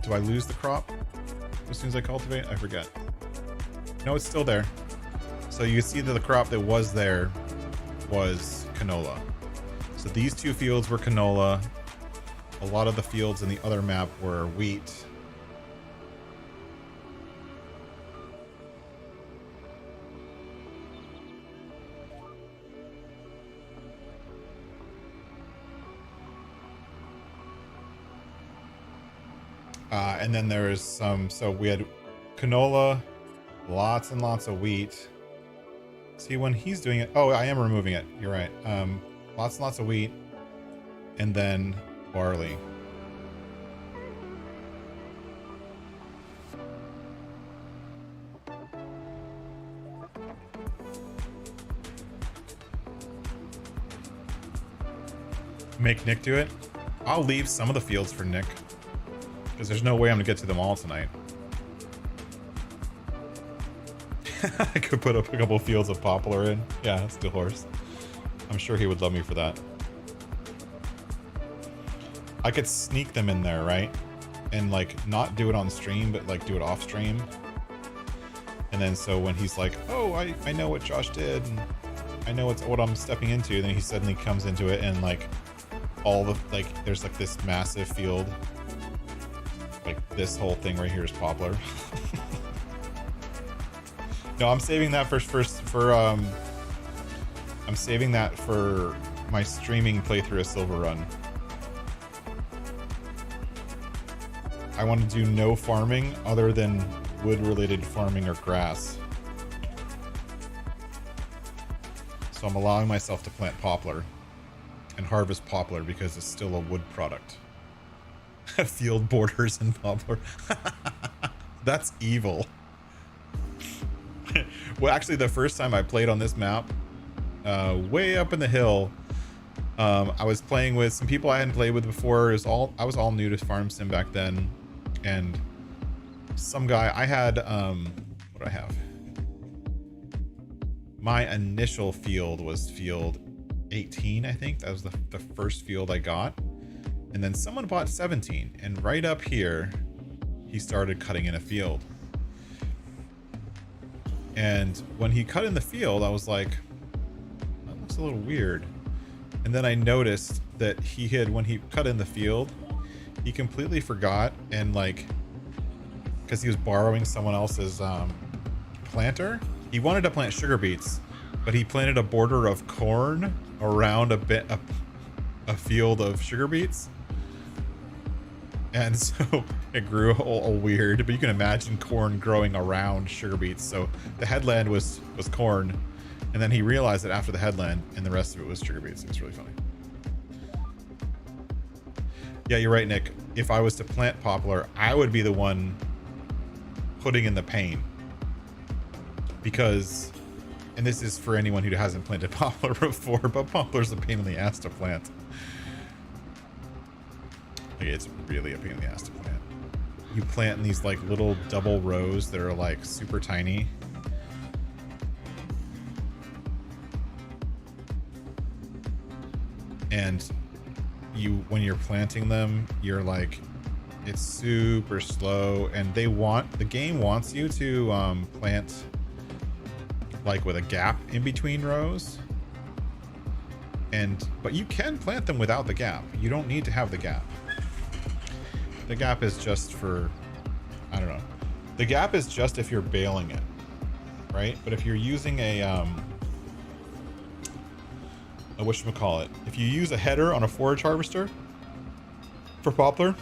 Do I lose the crop as soon as I cultivate? I forget. No, it's still there. So you see that the crop that was there was canola. So these two fields were canola. A lot of the fields in the other map were wheat. And then there's some, so we had canola, lots and lots of wheat. See, when he's doing it, oh, I am removing it. You're right. Lots and lots of wheat, and then barley. Make Nick do it? I'll leave some of the fields for Nick, because there's no way I'm gonna get to them all tonight. I could put up a couple fields of poplar in. Yeah, Steel Horse. I'm sure he would love me for that. I could sneak them in there, right? And like not do it on stream, but like do it off stream. And then so when he's like, oh, I know what Josh did, and I know what I'm stepping into, then he suddenly comes into it and like all the, like there's like this massive field. Like this whole thing right here is poplar. No, I'm saving that I'm saving that for my streaming playthrough of Silver Run. I want to do no farming other than wood related farming or grass. So I'm allowing myself to plant poplar and harvest poplar because it's still a wood product. Field borders and poplar. That's evil. Well, actually, the first time I played on this map, way up in the hill, I was playing with some people I hadn't played with before. I was all new to Farm Sim back then, and some guy I had. What do I have? My initial field was field 18, I think. That was the first field I got. And then someone bought 17, and right up here, he started cutting in a field. And when he cut in the field, I was like, that looks a little weird. And then I noticed that he had, when he cut in the field, he completely forgot, and like, because he was borrowing someone else's planter, he wanted to plant sugar beets, but he planted a border of corn around a field of sugar beets. And so it grew all weird, but you can imagine corn growing around sugar beets. So the headland was corn, and then he realized that after the headland, and the rest of it was sugar beets. It's really funny. Yeah, you're right, Nick. If I was to plant poplar, I would be the one putting in the pain, because And this is for anyone who hasn't planted poplar before, but poplar's a pain in the ass to plant. Like, it's really a pain in the ass to plant. You plant in these like little double rows that are like super tiny. And when you're planting them, you're like, it's super slow, and the game wants you to plant like with a gap in between rows. But you can plant them without the gap. You don't need to have the gap. The gap is just for, I don't know. The gap is just if you're baling it, right? But if you're using a whatchamacallit, if you use a header on a forage harvester for poplar,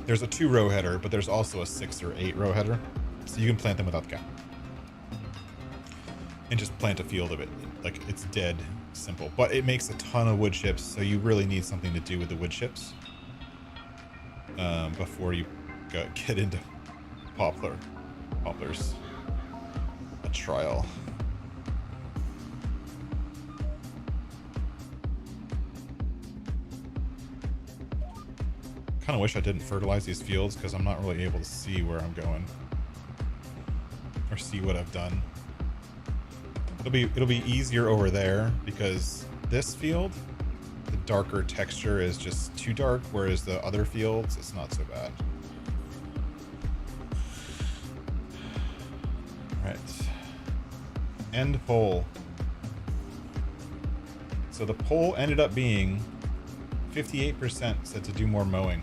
there's a 2-row header, but there's also a 6 or 8-row header. So you can plant them without the gap. And just plant a field of it. Like, it's dead simple. But it makes a ton of wood chips, so you really need something to do with the wood chips before you get into poplar. Poplar's a trial. Kind of wish I didn't fertilize these fields because I'm not really able to see where I'm going or see what I've done. It'll be easier over there because this field, the darker texture is just too dark, whereas the other fields, it's not so bad. All right, end poll. So the poll ended up being 58% said to do more mowing.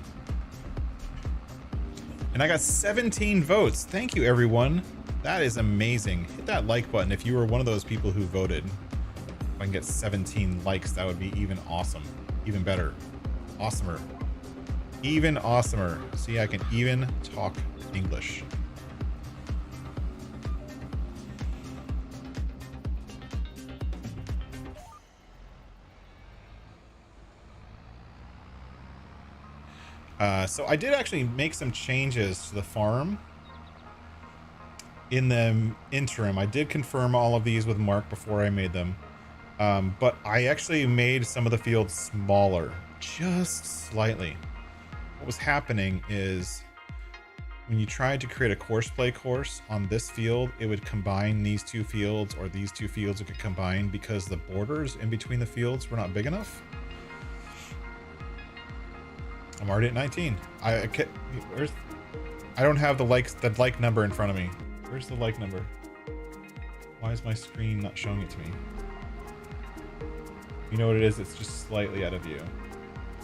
And I got 17 votes. Thank you, everyone. That is amazing. Hit that like button if you were one of those people who voted. If I can get 17 likes, that would be even awesome. Even better. Awesomer. Even awesomer. See, I can even talk English. So I did actually make some changes to the farm in the interim. I did confirm all of these with Mark before I made them. But I actually made some of the fields smaller, just slightly. What was happening is when you tried to create a courseplay course on this field, it would combine these two fields, or these two fields would get combined because the borders in between the fields were not big enough. I'm already at 19. I don't have the like number in front of me. Where's the like number? Why is my screen not showing it to me? You know what it is? It's just slightly out of view.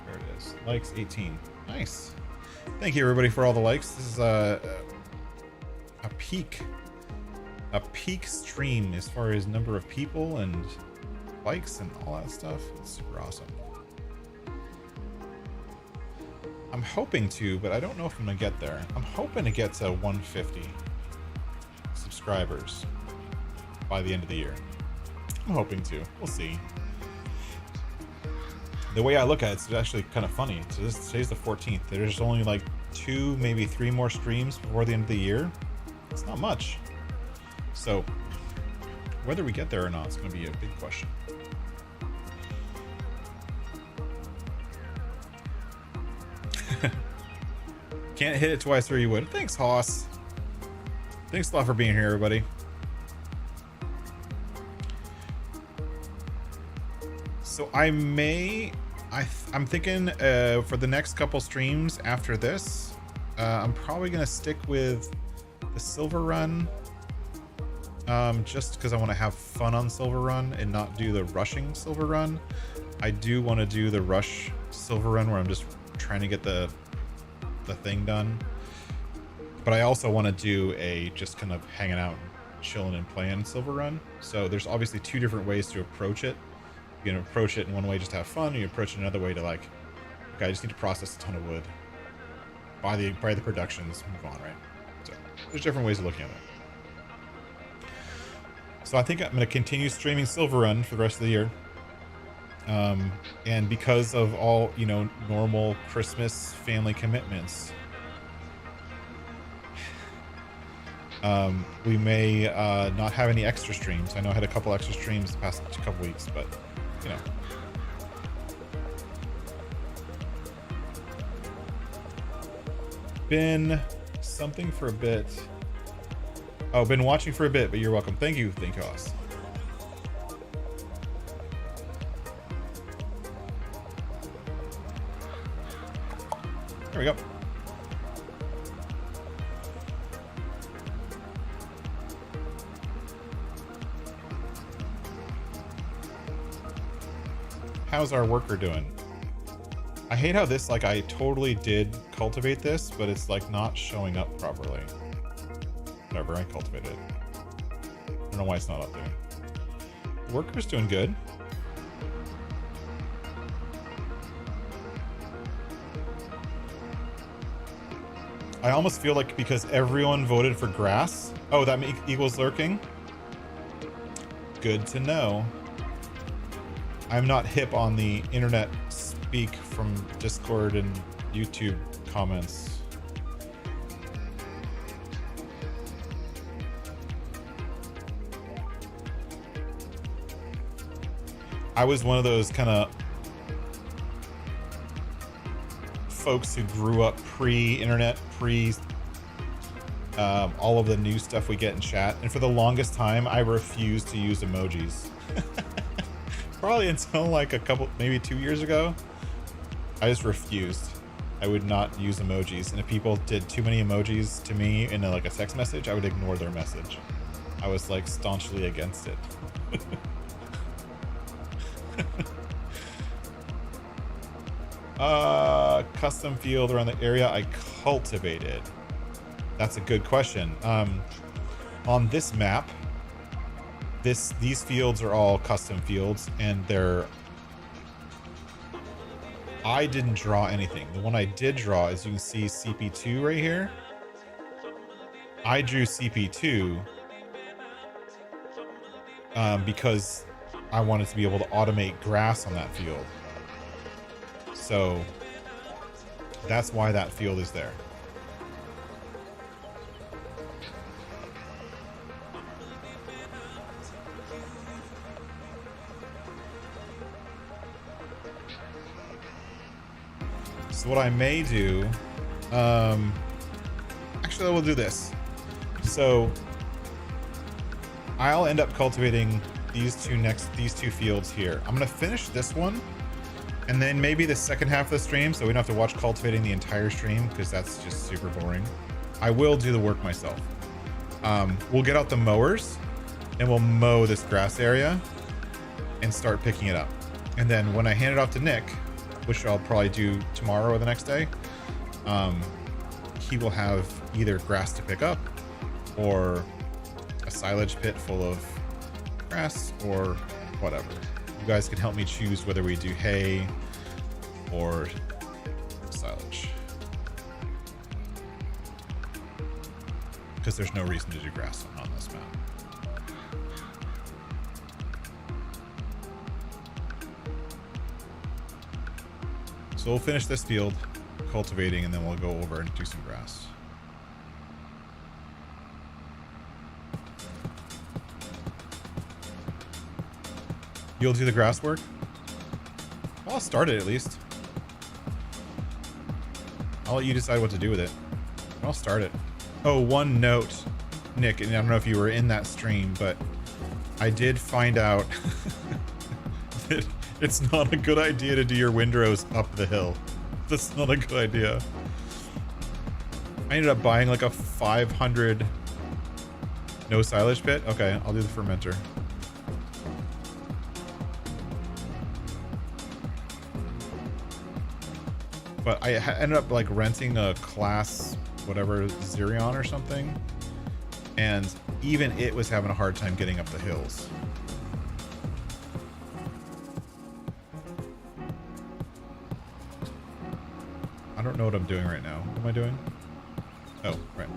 There it is. Likes 18. Nice. Thank you, everybody, for all the likes. This is a peak stream as far as number of people and likes and all that stuff. It's super awesome. I'm hoping to, but I don't know if I'm gonna get there. I'm hoping to get to 150 subscribers by the end of the year. I'm hoping to. We'll see. The way I look at it, it's actually kind of funny. So today's the 14th. There's only like 2, maybe 3 more streams before the end of the year. It's not much. So whether we get there or not, it's going to be a big question. Can't hit it twice or you would. Thanks, Hoss. Thanks a lot for being here, everybody. So I'm thinking for the next couple streams after this, I'm probably gonna stick with the Silver Run, just because I want to have fun on Silver Run and not do the rushing Silver Run. I do want to do the rush Silver Run where I'm just trying to get the thing done, but I also want to do a just kind of hanging out, chilling and playing Silver Run. So there's obviously 2 different ways to approach it. You can approach it in one way, just have fun. You approach it another way to like, okay, I just need to process a ton of wood, buy the productions, move on, right? So there's different ways of looking at it. So I think I'm going to continue streaming Silver Run for the rest of the year. And because of all, normal Christmas family commitments, We may not have any extra streams. I know I had a couple extra streams the past couple weeks, but you know. Been something for a bit. Oh, been watching for a bit, but you're welcome. Thank you, Us. There we go. How's our worker doing? I hate how this, like, I totally did cultivate this, but it's like not showing up properly. Whatever, I cultivated it. I don't know why it's not up there. Worker's doing good. I almost feel like because everyone voted for grass. Oh, that equals lurking? Good to know. I'm not hip on the internet speak from Discord and YouTube comments. I was one of those kind of folks who grew up pre-internet, all of the new stuff we get in chat, and for the longest time I refused to use emojis. Probably until like a couple, maybe 2 years ago, I just refused. I would not use emojis, and if people did too many emojis to me in like a text message, I would ignore their message. I was like staunchly against it. Custom field around the area I cultivated. That's a good question. On this map, these fields are all custom fields, and I didn't draw anything. The one I did draw, as you can see, CP2 right here. I drew CP2 because I wanted to be able to automate grass on that field. So that's why that field is there. So what I may do, actually I will do this. So I'll end up cultivating these two fields here. I'm gonna finish this one, and then maybe the second half of the stream, so we don't have to watch cultivating the entire stream, because that's just super boring. I will do the work myself. We'll get out the mowers, and we'll mow this grass area, and start picking it up. And then when I hand it off to Nick, which I'll probably do tomorrow or the next day, he will have either grass to pick up, or a silage pit full of grass, or whatever. You guys can help me choose whether we do hay or silage, because there's no reason to do grass on this map. So we'll finish this field cultivating, and then we'll go over and do some grass. You'll do the grass work? I'll start it at least. I'll let you decide what to do with it. I'll start it. Oh, one note, Nick, and I don't know if you were in that stream, but I did find out that it's not a good idea to do your windrows up the hill. That's not a good idea. I ended up buying like a 500 no silage pit. Okay, I'll do the fermenter. But I ended up like renting a class, whatever, Xerion or something. And even it was having a hard time getting up the hills. I don't know what I'm doing right now. What am I doing? Oh, right.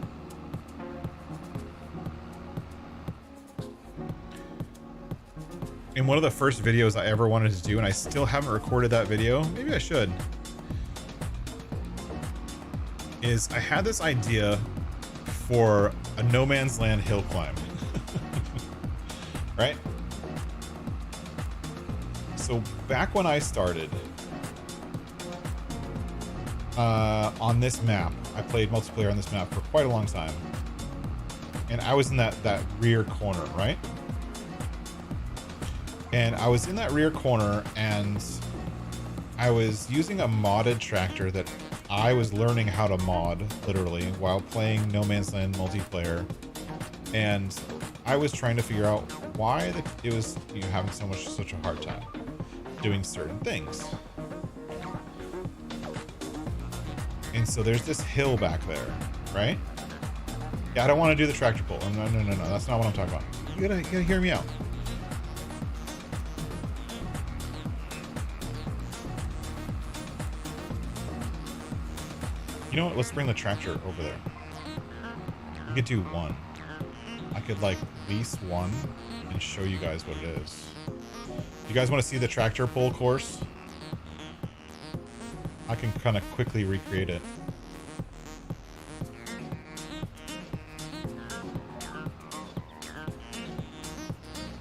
In one of the first videos I ever wanted to do, and I still haven't recorded that video, maybe I should, is I had this idea for a no man's land hill climb. Right? So back when I started on this map, I played multiplayer on this map for quite a long time. And I was in that rear corner, right? And I was in that rear corner and I was using a modded tractor that I was learning how to mod, literally, while playing No Man's Land multiplayer. And I was trying to figure out why it was having such a hard time doing certain things. And so there's this hill back there, right? Yeah, I don't want to do the tractor pull. No, that's not what I'm talking about. You gotta hear me out. You know what? Let's bring the tractor over there. We could do one. I could like lease one and show you guys what it is. You guys want to see the tractor pull course? I can kind of quickly recreate it.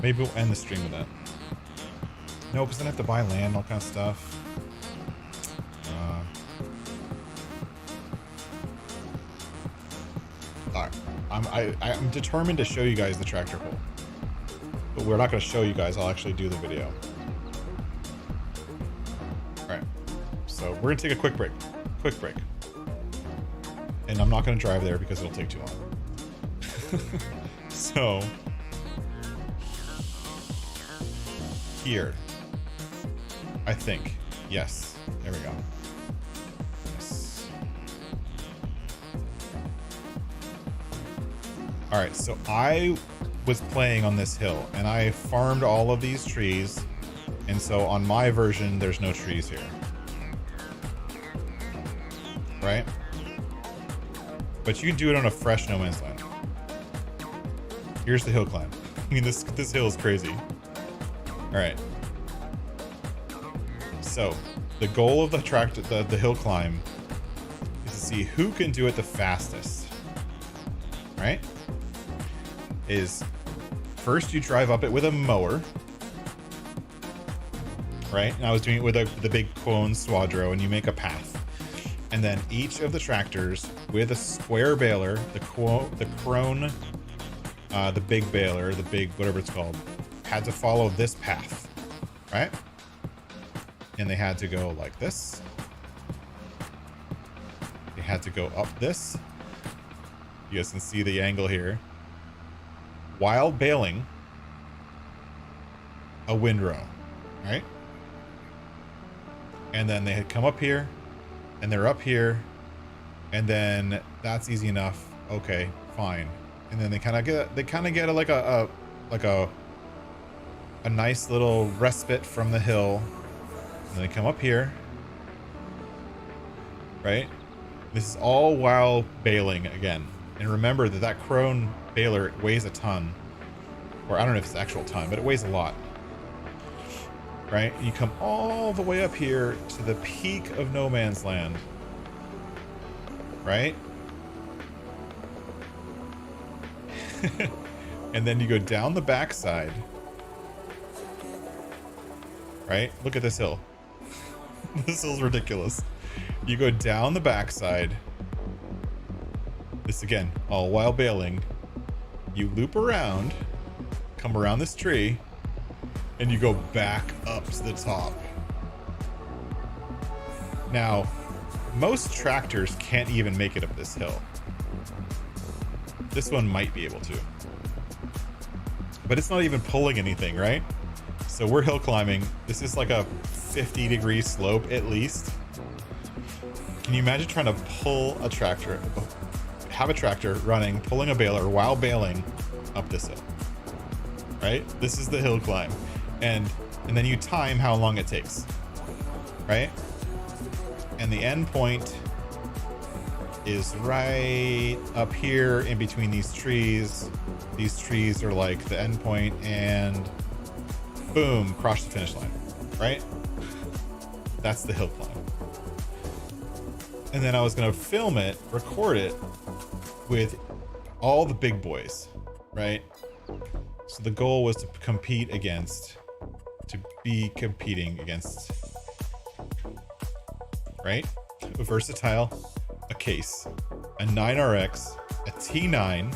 Maybe we'll end the stream with that. No, because then I have to buy land, all kind of stuff. I'm determined to show you guys the tractor pull. But we're not going to show you guys. I'll actually do the video. Alright. So we're going to take a quick break. Quick break. And I'm not going to drive there because it'll take too long. So... here. I think. Yes. There we go. Yes. Alright, so I was playing on this hill and I farmed all of these trees, and so on my version there's no trees here. Right? But you can do it on a fresh no man's land. Here's the hill climb. I mean, this hill is crazy. Alright. So, the goal of the hill climb is to see who can do it the fastest. Right? Is first you drive up it with a mower. Right? And I was doing it with the big Quone Swadro, and you make a path. And then each of the tractors with a square baler, the Crone, the big baler, the big whatever it's called, had to follow this path, right? And they had to go like this. They had to go up this. You guys can see the angle here. While baling a windrow, right? And then they had come up here, and they're up here, and then that's easy enough. Okay, fine. And then they kind of get like a nice little respite from the hill. And they come up here, right? This is all while baling again. And remember that Crone baler weighs a ton, or I don't know if it's actual ton, but it weighs a lot, right? You come all the way up here to the peak of no man's land, right? And then you go down the backside, right? Look at this hill. This hill's ridiculous. You go down the backside. This again, all while baling. You loop around, come around this tree, and you go back up to the top. Now, most tractors can't even make it up this hill. This one might be able to. But it's not even pulling anything, right? So we're hill climbing. This is like a 50-degree slope at least. Can you imagine trying to pull a tractor, have a tractor running, pulling a baler while baling up this hill, right? This is the hill climb. And then you time how long it takes, right? And the end point is right up here in between these trees. These trees are like the end point, and boom, cross the finish line, right? That's the hill climb. And then I was gonna film it, record it with all the big boys, right? So the goal was to be competing against, right? A versatile, a case, a 9RX, a T9,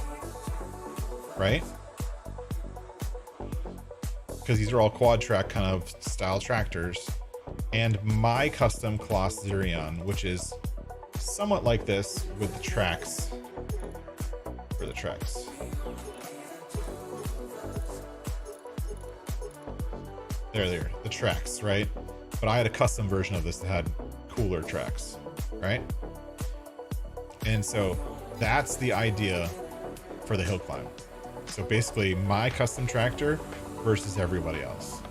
right? Because these are all quad track kind of style tractors, and my custom Kloss Zerion, which is somewhat like this with the tracks. For the tracks. There, the tracks, right? But I had a custom version of this that had cooler tracks, right? And so that's the idea for the hill climb. So basically my custom tractor versus everybody else.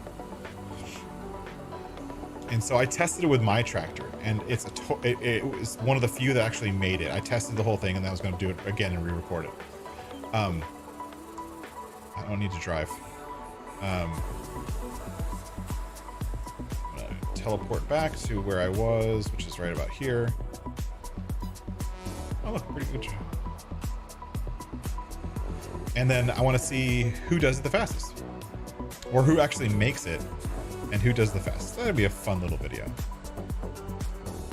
And so I tested it with my tractor, and it was one of the few that actually made it. I tested the whole thing, and then I was going to do it again and re-record it. I don't need to drive. I'm gonna teleport back to where I was, which is right about here. Oh, look, pretty good job. And then I want to see who does it the fastest, or who actually makes it, and who does the fastest. That'd be a fun little video.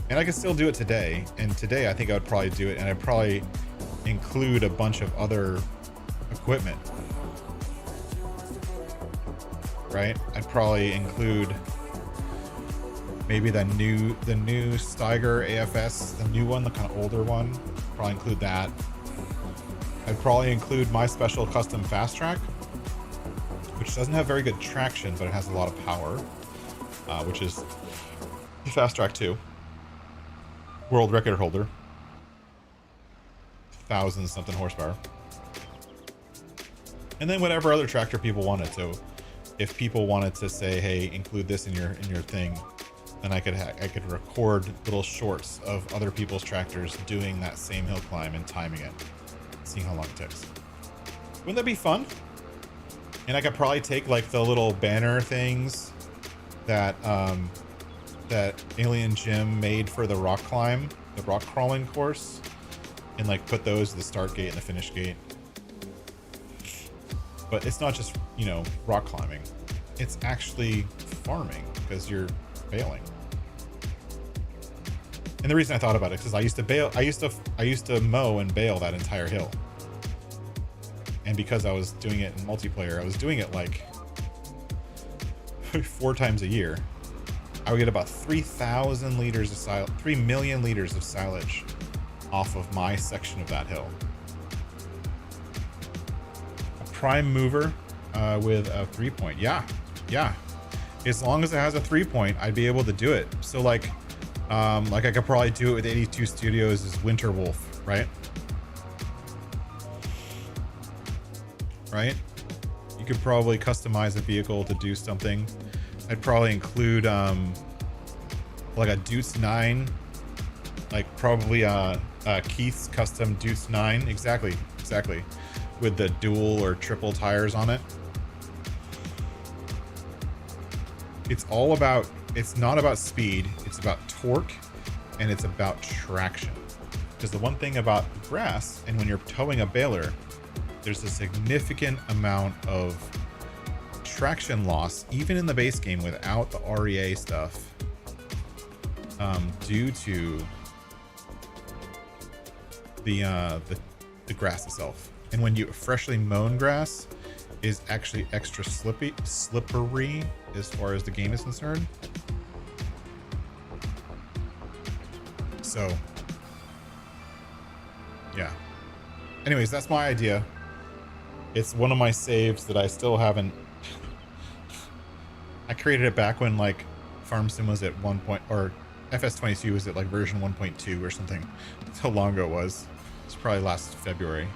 And I can still do it today. And today I think I would probably do it, and I'd probably include a bunch of other equipment. Right? I'd probably include maybe the new Steiger AFS, the new one, the kind of older one. Probably include that. I'd probably include my special custom fast track, which doesn't have very good traction, but it has a lot of power, which is the Fast Track 2. World record holder. 1,000 something horsepower. And then whatever other tractor people wanted. So if people wanted to say, hey, include this in your thing, then I could record little shorts of other people's tractors doing that same hill climb and timing it, seeing how long it takes. Wouldn't that be fun? And I could probably take like the little banner things that that Alien Jim made for the rock climb, the rock crawling course, and like put those at the start gate and the finish gate. But it's not just, you know, rock climbing. It's actually farming, because you're baling. And the reason I thought about it is because I used to mow and bale that entire hill. And because I was doing it in multiplayer, I was doing it like 4 times a year. I would get about 3,000 liters of silage, 3 million liters of silage off of my section of that hill. A prime mover with a 3-point. Yeah. As long as it has a 3-point, I'd be able to do it. So like I could probably do it with 82 Studios' Winter Wolf, right? Right? You could probably customize a vehicle to do something. I'd probably include like a Deuce 9, like probably Keith's custom Deuce 9, exactly, with the dual or triple tires on it. It's not about speed, it's about torque, and it's about traction. Because the one thing about grass, and when you're towing a baler, there's a significant amount of traction loss, even in the base game without the REA stuff, due to the grass itself. And when you freshly mown grass is actually extra slippery as far as the game is concerned. So yeah. Anyways, that's my idea. It's one of my saves that I still haven't. I created it back when like Farm Sim was at 1 point, or FS22 was at like version 1.2 or something. That's how long ago it was. It's probably last February.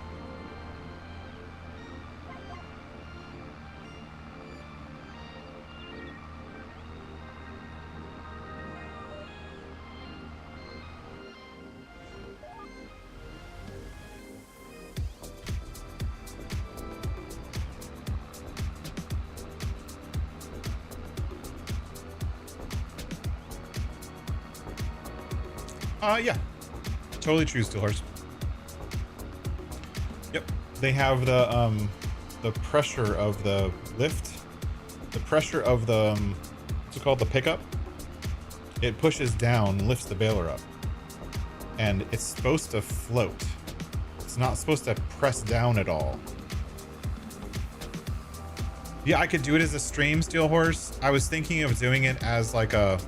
Yeah, totally true, Steelhorse. Yep. they have the pressure of the lift, the pressure of the what's it called, the pickup. It pushes down, lifts the baler up, and it's supposed to float. It's not supposed to press down at all. Yeah, I could do it as a stream, Steel Horse. I was thinking of doing it as like a...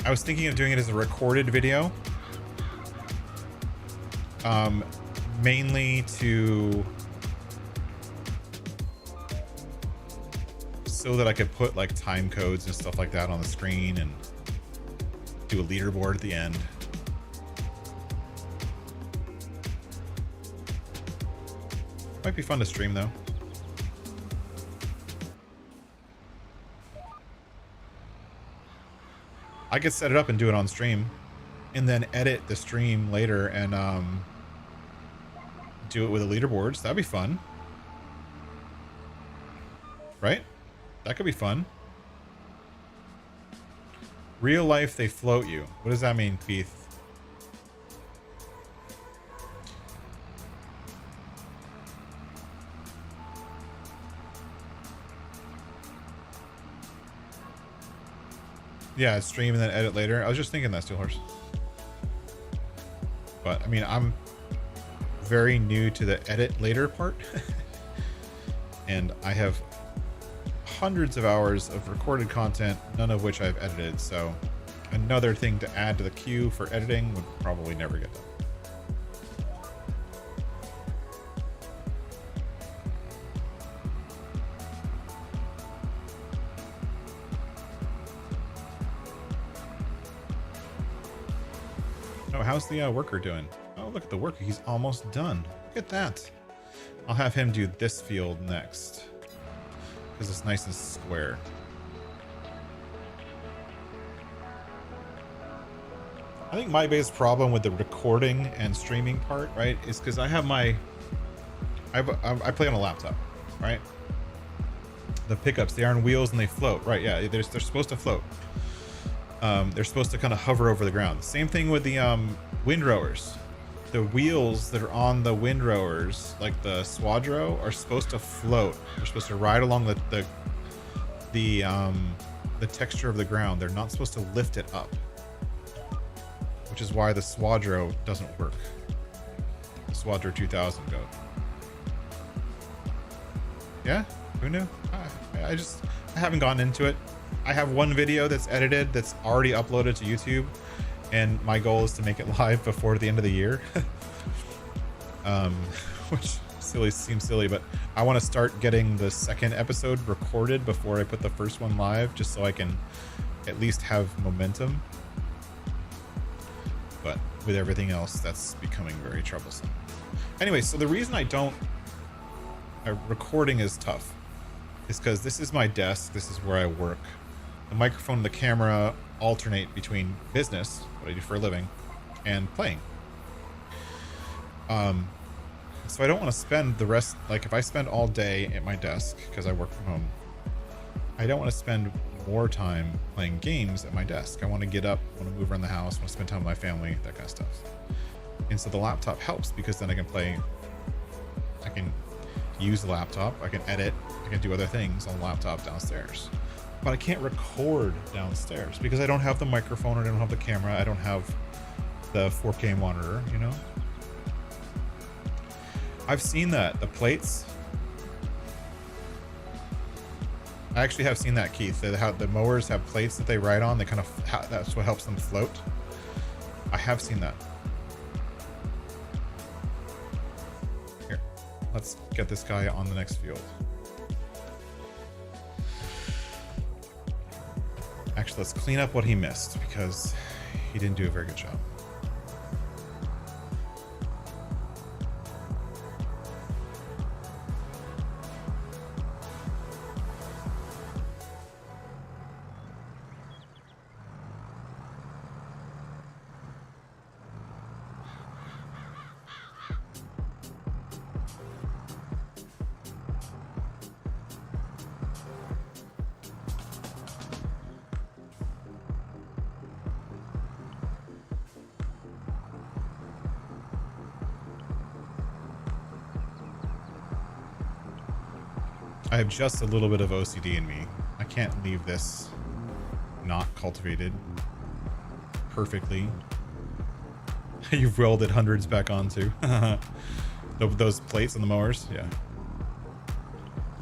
I was thinking of doing it as a recorded video. Mainly so that I could put like time codes and stuff like that on the screen and do a leaderboard at the end. Might be fun to stream though. I could set it up and do it on stream and then edit the stream later and do it with a leaderboard. So that'd be fun. Right? That could be fun. Real life, they float you. What does that mean, Keith? Yeah, stream and then edit later. I was just thinking that, Steel Horse. But, I mean, I'm very new to the edit later part. And I have hundreds of hours of recorded content, none of which I've edited. So another thing to add to the queue for editing would probably never get done. Oh, how's the worker doing? Oh, look at the worker. He's almost done. Look at that. I'll have him do this field next because it's nice and square. I think my biggest problem with the recording and streaming part, right, is because I have I play on a laptop, right? The pickups, they are on wheels and they float, right? Yeah, they're supposed to float. They're supposed to kind of hover over the ground. Same thing with the windrowers. The wheels that are on the windrowers, like the Swadro, are supposed to float. They're supposed to ride along the texture of the ground. They're not supposed to lift it up, which is why the Swadro doesn't work. The Swadro 2000 goat. Yeah, who knew? I haven't gotten into it. I have one video that's edited that's already uploaded to YouTube, and my goal is to make it live before the end of the year. Which seems silly, but I want to start getting the second episode recorded before I put the first one live, just so I can at least have momentum. But with everything else, that's becoming very troublesome. Anyway, so the reason recording is tough is because this is my desk, this is where I work. The microphone and the camera alternate between business, what I do for a living, and playing. So I don't want to spend the rest, like if I spend all day at my desk because I work from home, I don't want to spend more time playing games at my desk. I want to get up, I want to move around the house, I want to spend time with my family, that kind of stuff. And so the laptop helps because then I can use the laptop, I can edit, I can do other things on the laptop downstairs. But I can't record downstairs because I don't have the microphone, I don't have the camera, I don't have the 4K monitor, you know? I've seen that, the plates. I actually have seen that, Keith, how the mowers have plates that they ride on, they kind of, that's what helps them float. I have seen that. Here, let's get this guy on the next field. Actually, let's clean up what he missed because he didn't do a very good job. I have just a little bit of OCD in me. I can't leave this not cultivated perfectly. You've welded hundreds back onto those plates on the mowers, yeah.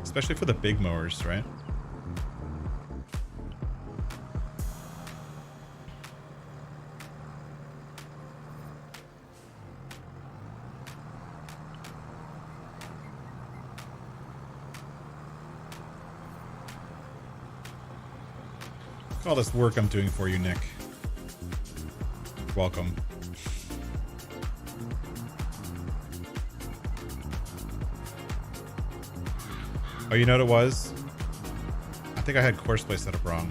Especially for the big mowers, right? Look at all this work I'm doing for you, Nick. Welcome. Oh, you know what it was? I think I had courseplay set up wrong.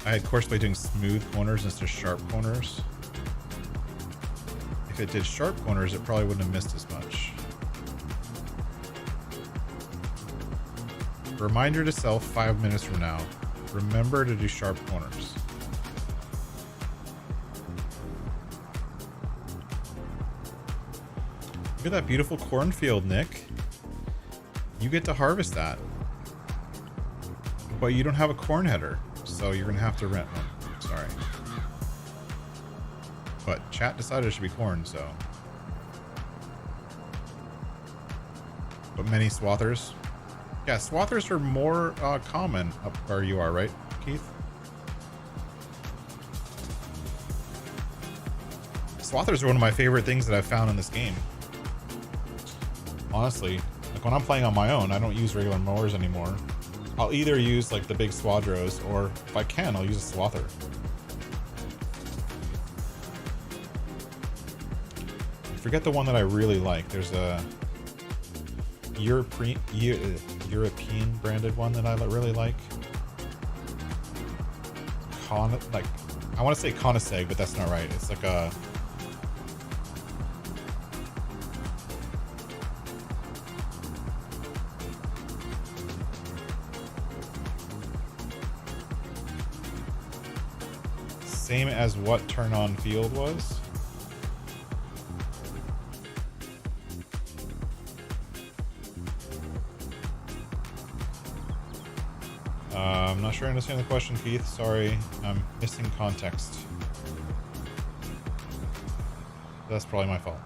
I had courseplay doing smooth corners instead of sharp corners. If it did sharp corners, it probably wouldn't have missed as much. Reminder to self 5 minutes from now. Remember to do sharp corners. Look at that beautiful cornfield, Nick. You get to harvest that. But you don't have a corn header, so you're gonna have to rent one. Sorry. But chat decided it should be corn, so. But many swathers. Yeah, swathers are more common up where you are, right, Keith? Swathers are one of my favorite things that I've found in this game. Honestly, like when I'm playing on my own, I don't use regular mowers anymore. I'll either use like the big swadros, or if I can, I'll use a swather. I forget the one that I really like. There's a European branded one that I really like. I want to say Coniseg, but that's not right. It's like a same as what Turn On Field was. I'm not sure I understand the question, Keith. Sorry, I'm missing context. That's probably my fault.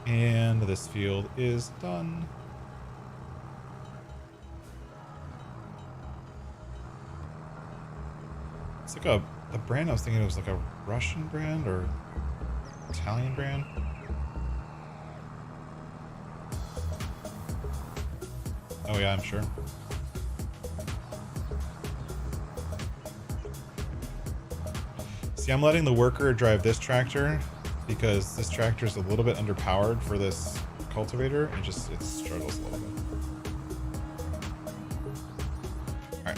And this field is done. It's like the brand I was thinking it was like a Russian brand or Italian brand. Oh yeah, I'm sure. See, I'm letting the worker drive this tractor because this tractor is a little bit underpowered for this cultivator. It struggles a little bit. All right,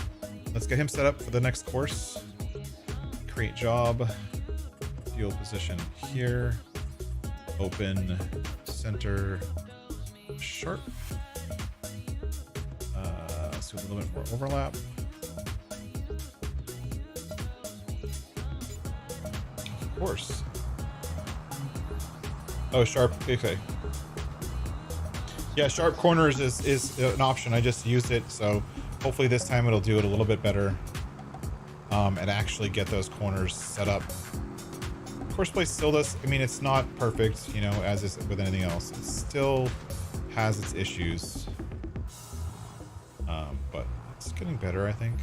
let's get him set up for the next course. Create job, field position here, open, center, sharp. Let's do a little bit more overlap. Of course. Oh, sharp, okay. Yeah, sharp corners is an option. I just used it, so hopefully this time it'll do it a little bit better. And actually get those corners set up. Courseplay still does, I mean, it's not perfect, you know, as is with anything else. It still has its issues. But it's getting better, I think.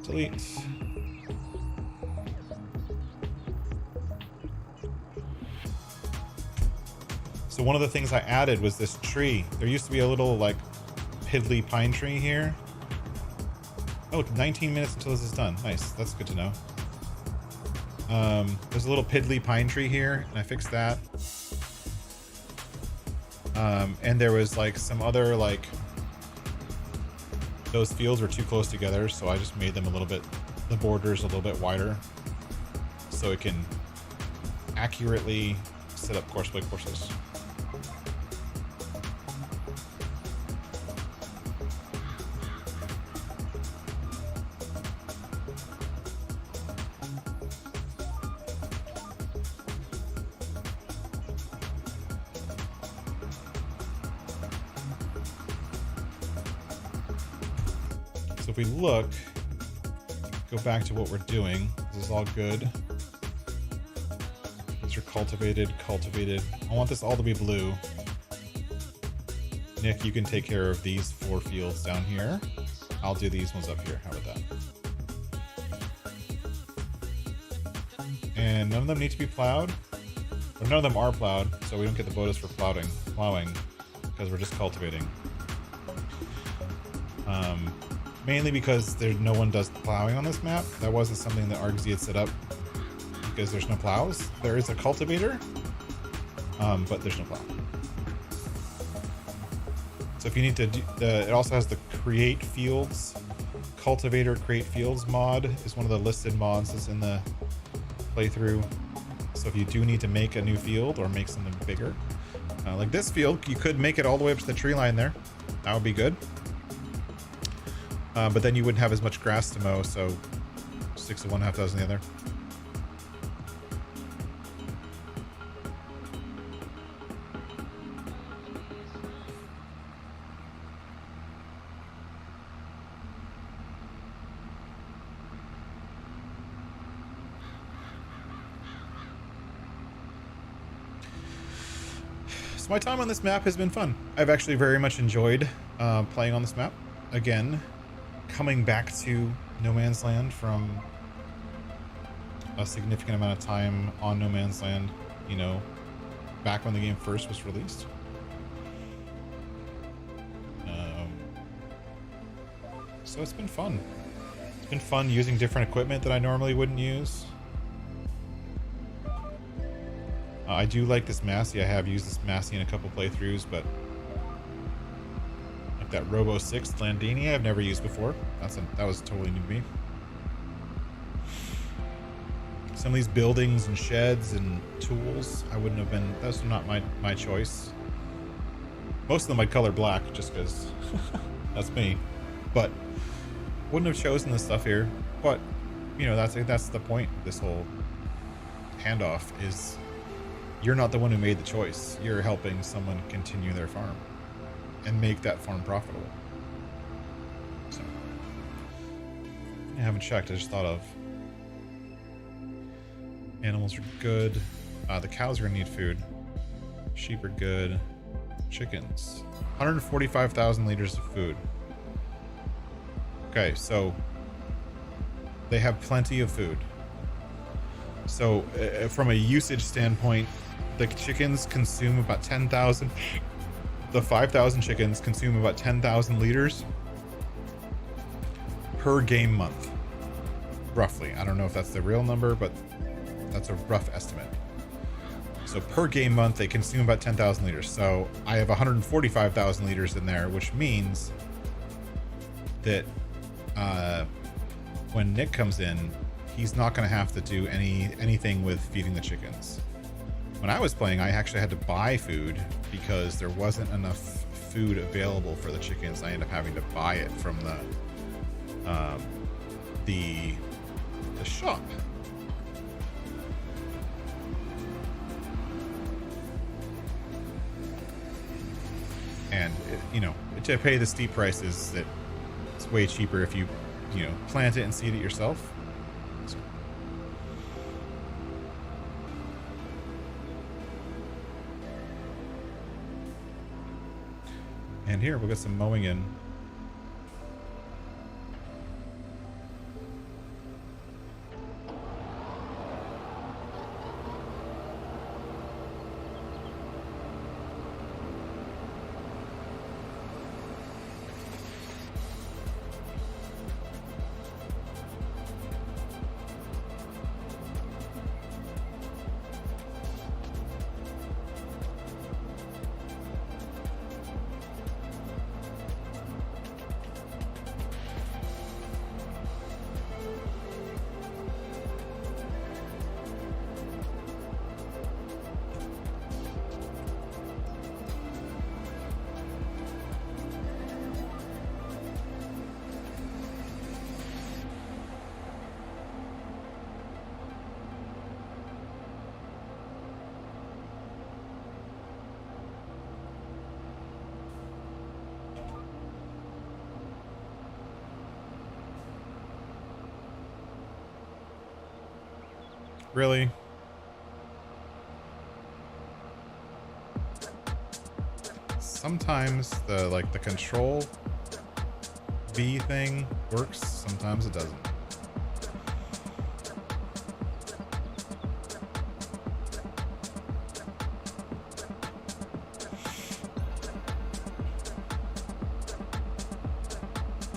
Delete. So one of the things I added was this tree. There used to be a little like piddly pine tree here. Oh, look, 19 minutes until this is done. Nice, that's good to know. There's a little piddly pine tree here, and I fixed that. And there was like some other like, those fields were too close together, so I just made them a little bit, the borders a little bit wider, so it can accurately set up courseplay courses. So if we look, go back to what we're doing. This is all good. These are cultivated. I want this all to be blue. Nick, you can take care of these 4 fields down here. I'll do these ones up here. How about that? And none of them need to be plowed. Or none of them are plowed, so we don't get the bonus for plowing, because we're just cultivating. Mainly because no one does plowing on this map. That wasn't something that ArgZ had set up because there's no plows. There is a cultivator, but there's no plow. So if you need to do, it also has the create fields, cultivator create fields mod is one of the listed mods that's in the playthrough. So if you do need to make a new field or make something bigger, like this field, you could make it all the way up to the tree line there. That would be good. But then you wouldn't have as much grass to mow, so 6 of one, half dozen the other. So my time on this map has been fun. I've actually very much enjoyed playing on this map. Again, coming back to No Man's Land from a significant amount of time on No Man's Land, you know, back when the game first was released. So it's been fun. It's been fun using different equipment that I normally wouldn't use. I do like this Massey. I have used this Massey in a couple playthroughs, but like that Robo 6 Landini I've never used before. That was totally new to me. Some of these buildings and sheds and tools, I wouldn't have been, those are not my choice. Most of them I'd color black just because that's me. But wouldn't have chosen this stuff here. But, you know, that's the point of this whole handoff is you're not the one who made the choice. You're helping someone continue their farm and make that farm profitable. So, I haven't checked, I just thought of. Animals are good. The cows are gonna need food. Sheep are good. Chickens. 145,000 liters of food. Okay, so they have plenty of food. So from a usage standpoint, the chickens consume about 10,000. The 5,000 chickens consume about 10,000 liters per game month. Roughly. I don't know if that's the real number, but that's a rough estimate. So per game month, they consume about 10,000 liters. So I have 145,000 liters in there, which means that when Nick comes in, he's not going to have to do anything with feeding the chickens. When I was playing, I actually had to buy food because there wasn't enough food available for the chickens. I ended up having to buy it from the shop. And you know, to pay the steep prices, that it's way cheaper if you plant it and seed it yourself. And here we'll get some mowing in. Really? Sometimes the control V thing works, sometimes it doesn't.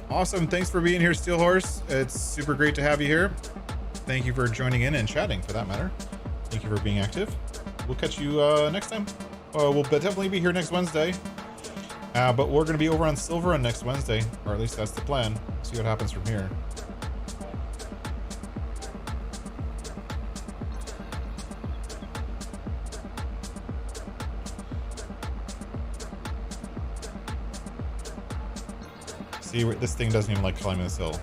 Awesome. Thanks for being here, Steel Horse. It's super great to have you here. Thank you for joining in and chatting, for that matter. Thank you for being active. We'll catch you next time. We'll definitely be here next Wednesday. But we're going to be over on Silver on next Wednesday, or at least that's the plan. See what happens from here. See, this thing doesn't even like climbing this hill.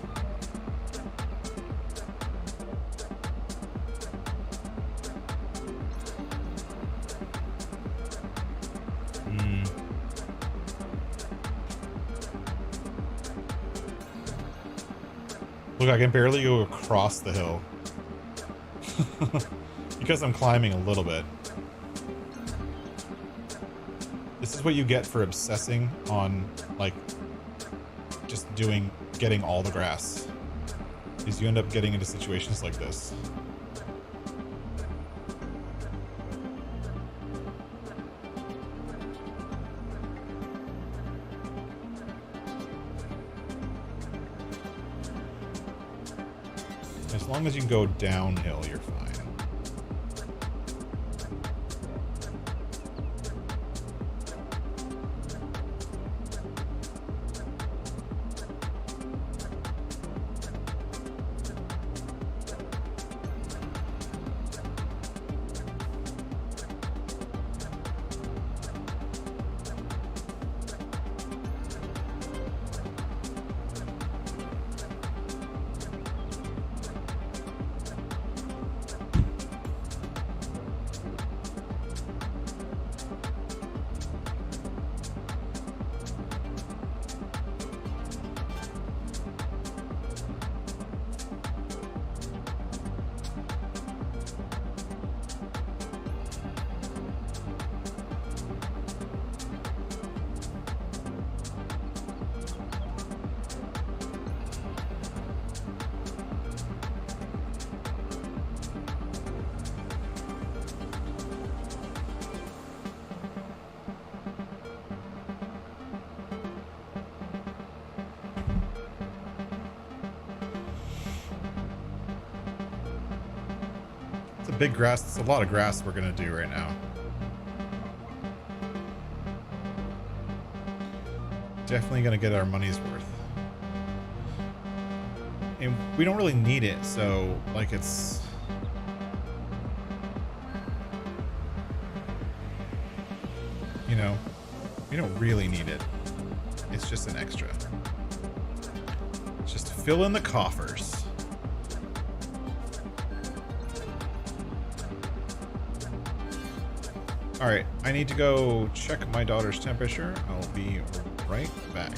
Look, I can barely go across the hill. Because I'm climbing a little bit. This is what you get for obsessing on, like, just getting all the grass. Is you end up getting into situations like this. As long as you can go downhill, you're fine. Big grass. It's a lot of grass we're gonna do right now. Definitely gonna get our money's worth. And we don't really need it, so like it's you know, we don't really need it. It's just an extra. Just to fill in the coffers. All right, I need to go check my daughter's temperature. I'll be right back.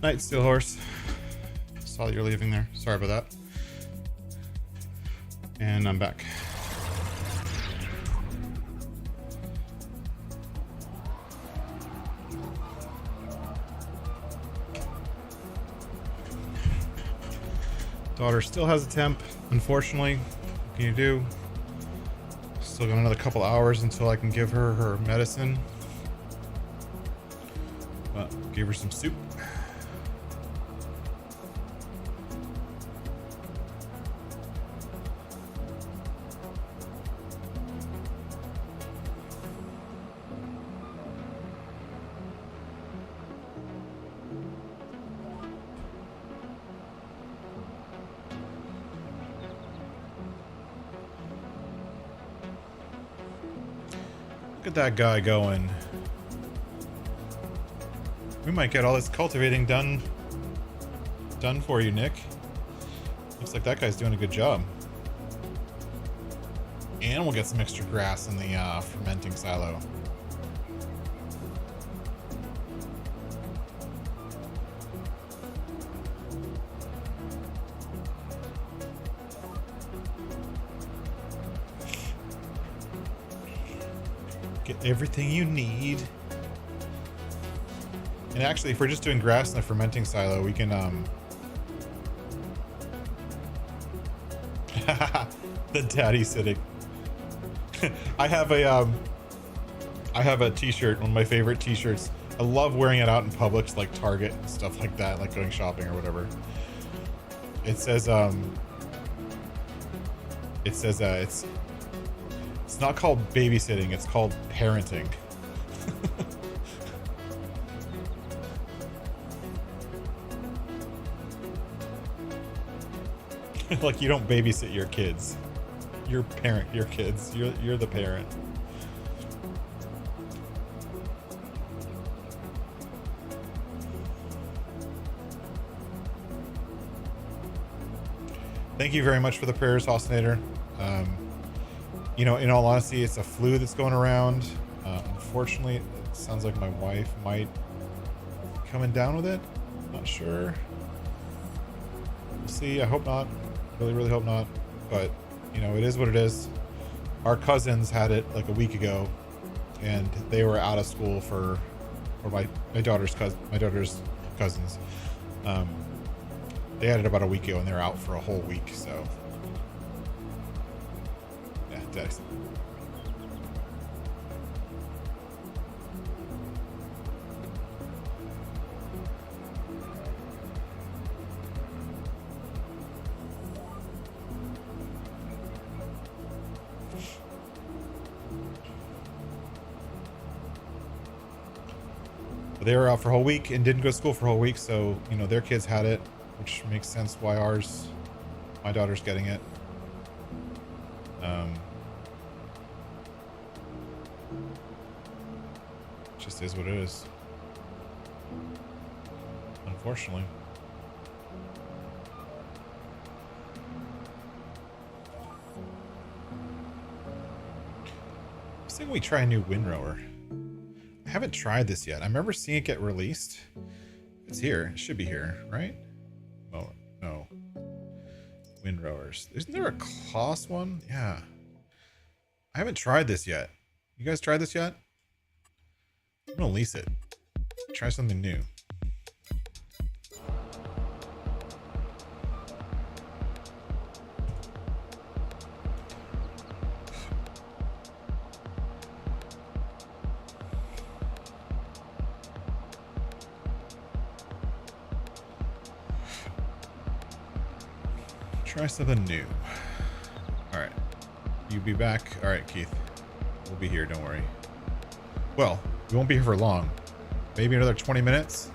Night, Steel Horse. Saw that you're leaving there. Sorry about that. And I'm back. Daughter still has a temp, unfortunately. What can you do? Still got another couple hours until I can give her her medicine. But gave her some soup. Look at that guy going. We might get all this cultivating done for you, Nick. Looks like that guy's doing a good job. And we'll get some extra grass in the fermenting silo. Get everything you need. And actually, if we're just doing grass in the fermenting silo, we can the daddy sitting. I have a t-shirt, one of my favorite t-shirts. I love wearing it out in public, like Target and stuff like that, like going shopping or whatever. It says it's not called babysitting, it's called parenting. Like, you don't babysit your kids. You parent your kids. You're the parent. Thank you very much for the prayers, Hostinator. You know, in all honesty, it's a flu that's going around. Unfortunately, it sounds like my wife might be coming down with it. Not sure. We'll see. I hope not. Really, really hope not. But, you know, it is what it is. Our cousins had it like a week ago, and they were out of school for my daughter's cousins. They had it about a week ago, and they're out for a whole week. So, yeah, Dex. They were out for a whole week and didn't go to school for a whole week, so, you know, their kids had it, which makes sense why my daughter's getting it. Just is what it is. Unfortunately. I was thinking we try a new windrower. I haven't tried this yet. I remember seeing it get released. It's here. It should be here, right? Oh, no. Windrowers. Isn't there a Kloss one? Yeah. I haven't tried this yet. You guys tried this yet? I'm gonna lease it. Try something new. Try something new. All right, you be back. All right, Keith, we'll be here. Don't worry. Well, we won't be here for long. Maybe another 20 minutes.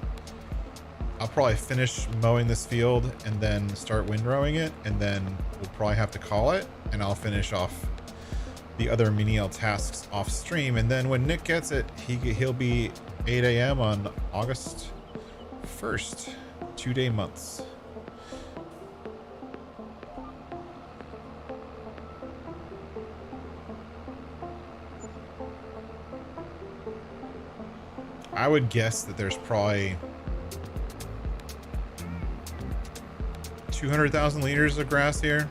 I'll probably finish mowing this field and then start windrowing it, and then we'll probably have to call it, and I'll finish off the other menial tasks off stream. And then when Nick gets it, he'll be 8 a.m. on August 1st. 2-day months. I would guess that there's probably 200,000 liters of grass here.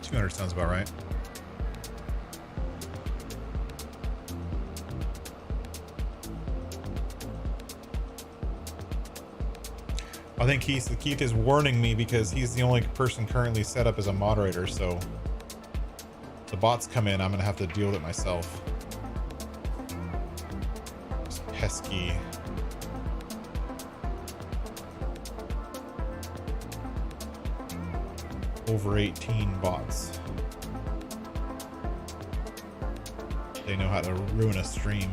200 sounds about right. I think Keith is warning me because he's the only person currently set up as a moderator, so the bots come in, I'm gonna have to deal with it myself. It's pesky. Over 18 bots. They know how to ruin a stream.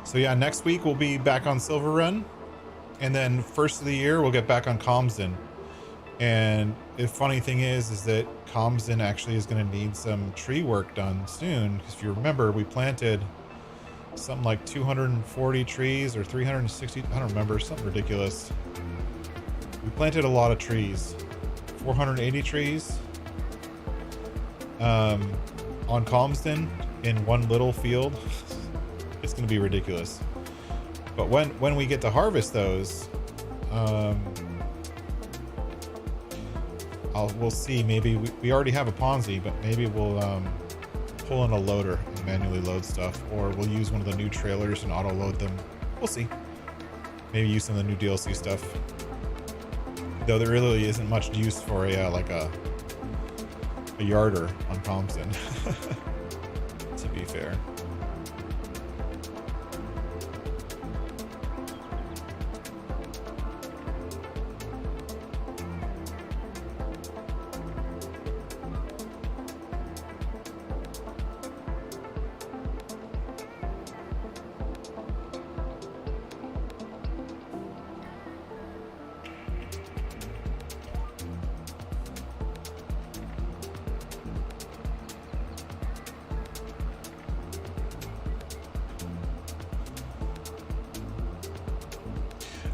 So yeah, next week we'll be back on Silver Run, and then first of the year we'll get back on Comsden. And the funny thing is that Comsden actually is going to need some tree work done soon, because if you remember, we planted something like 240 trees or 360, I don't remember, something ridiculous. We planted a lot of trees, 480 trees on Comsden in one little field. It's going to be ridiculous. But when we get to harvest those, we'll see. Maybe we already have a Ponzi, but maybe we'll pull in a loader and manually load stuff, or we'll use one of the new trailers and auto load them. We'll see. Maybe use some of the new DLC stuff. Though there really isn't much use for a like a yarder on Thompson. To be fair.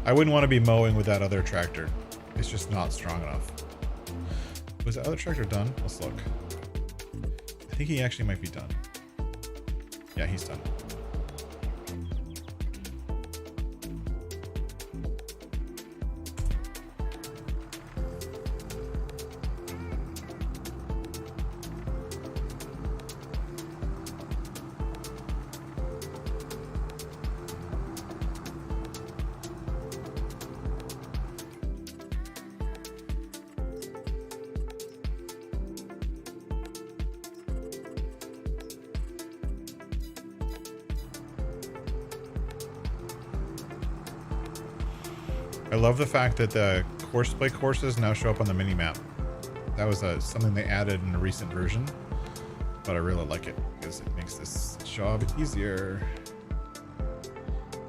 I wouldn't want to be mowing with that other tractor. It's just not strong enough. Was that other tractor done? Let's look. I think he actually might be done. Yeah, he's done. I love the fact that the courseplay courses now show up on the mini map. That was something they added in a recent version, but I really like it because it makes this job easier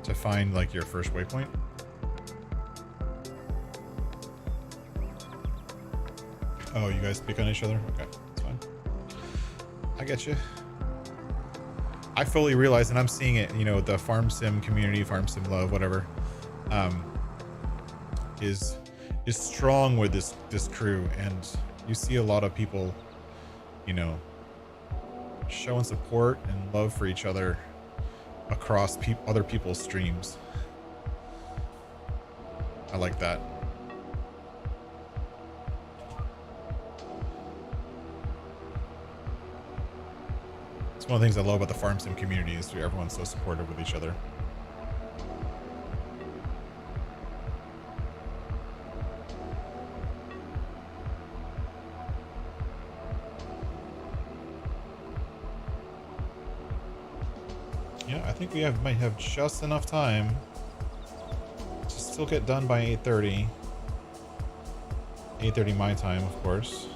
to find like your first waypoint. Oh, you guys speak on each other? Okay, that's fine. I get you. I fully realize, and I'm seeing it, you know, the farm sim community, farm sim love, whatever, is strong with this crew, and you see a lot of people, you know, showing support and love for each other across other people's streams. I like that. It's one of the things I love about the farm sim community is everyone's so supportive with each other. Yeah, I think we might have just enough time to still get done by 8:30. 8:30 my time, of course.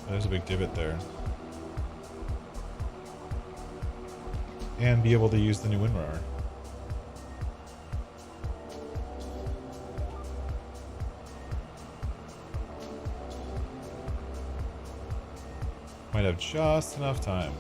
There's a big divot there. And be able to use the new windrower. might have just enough time.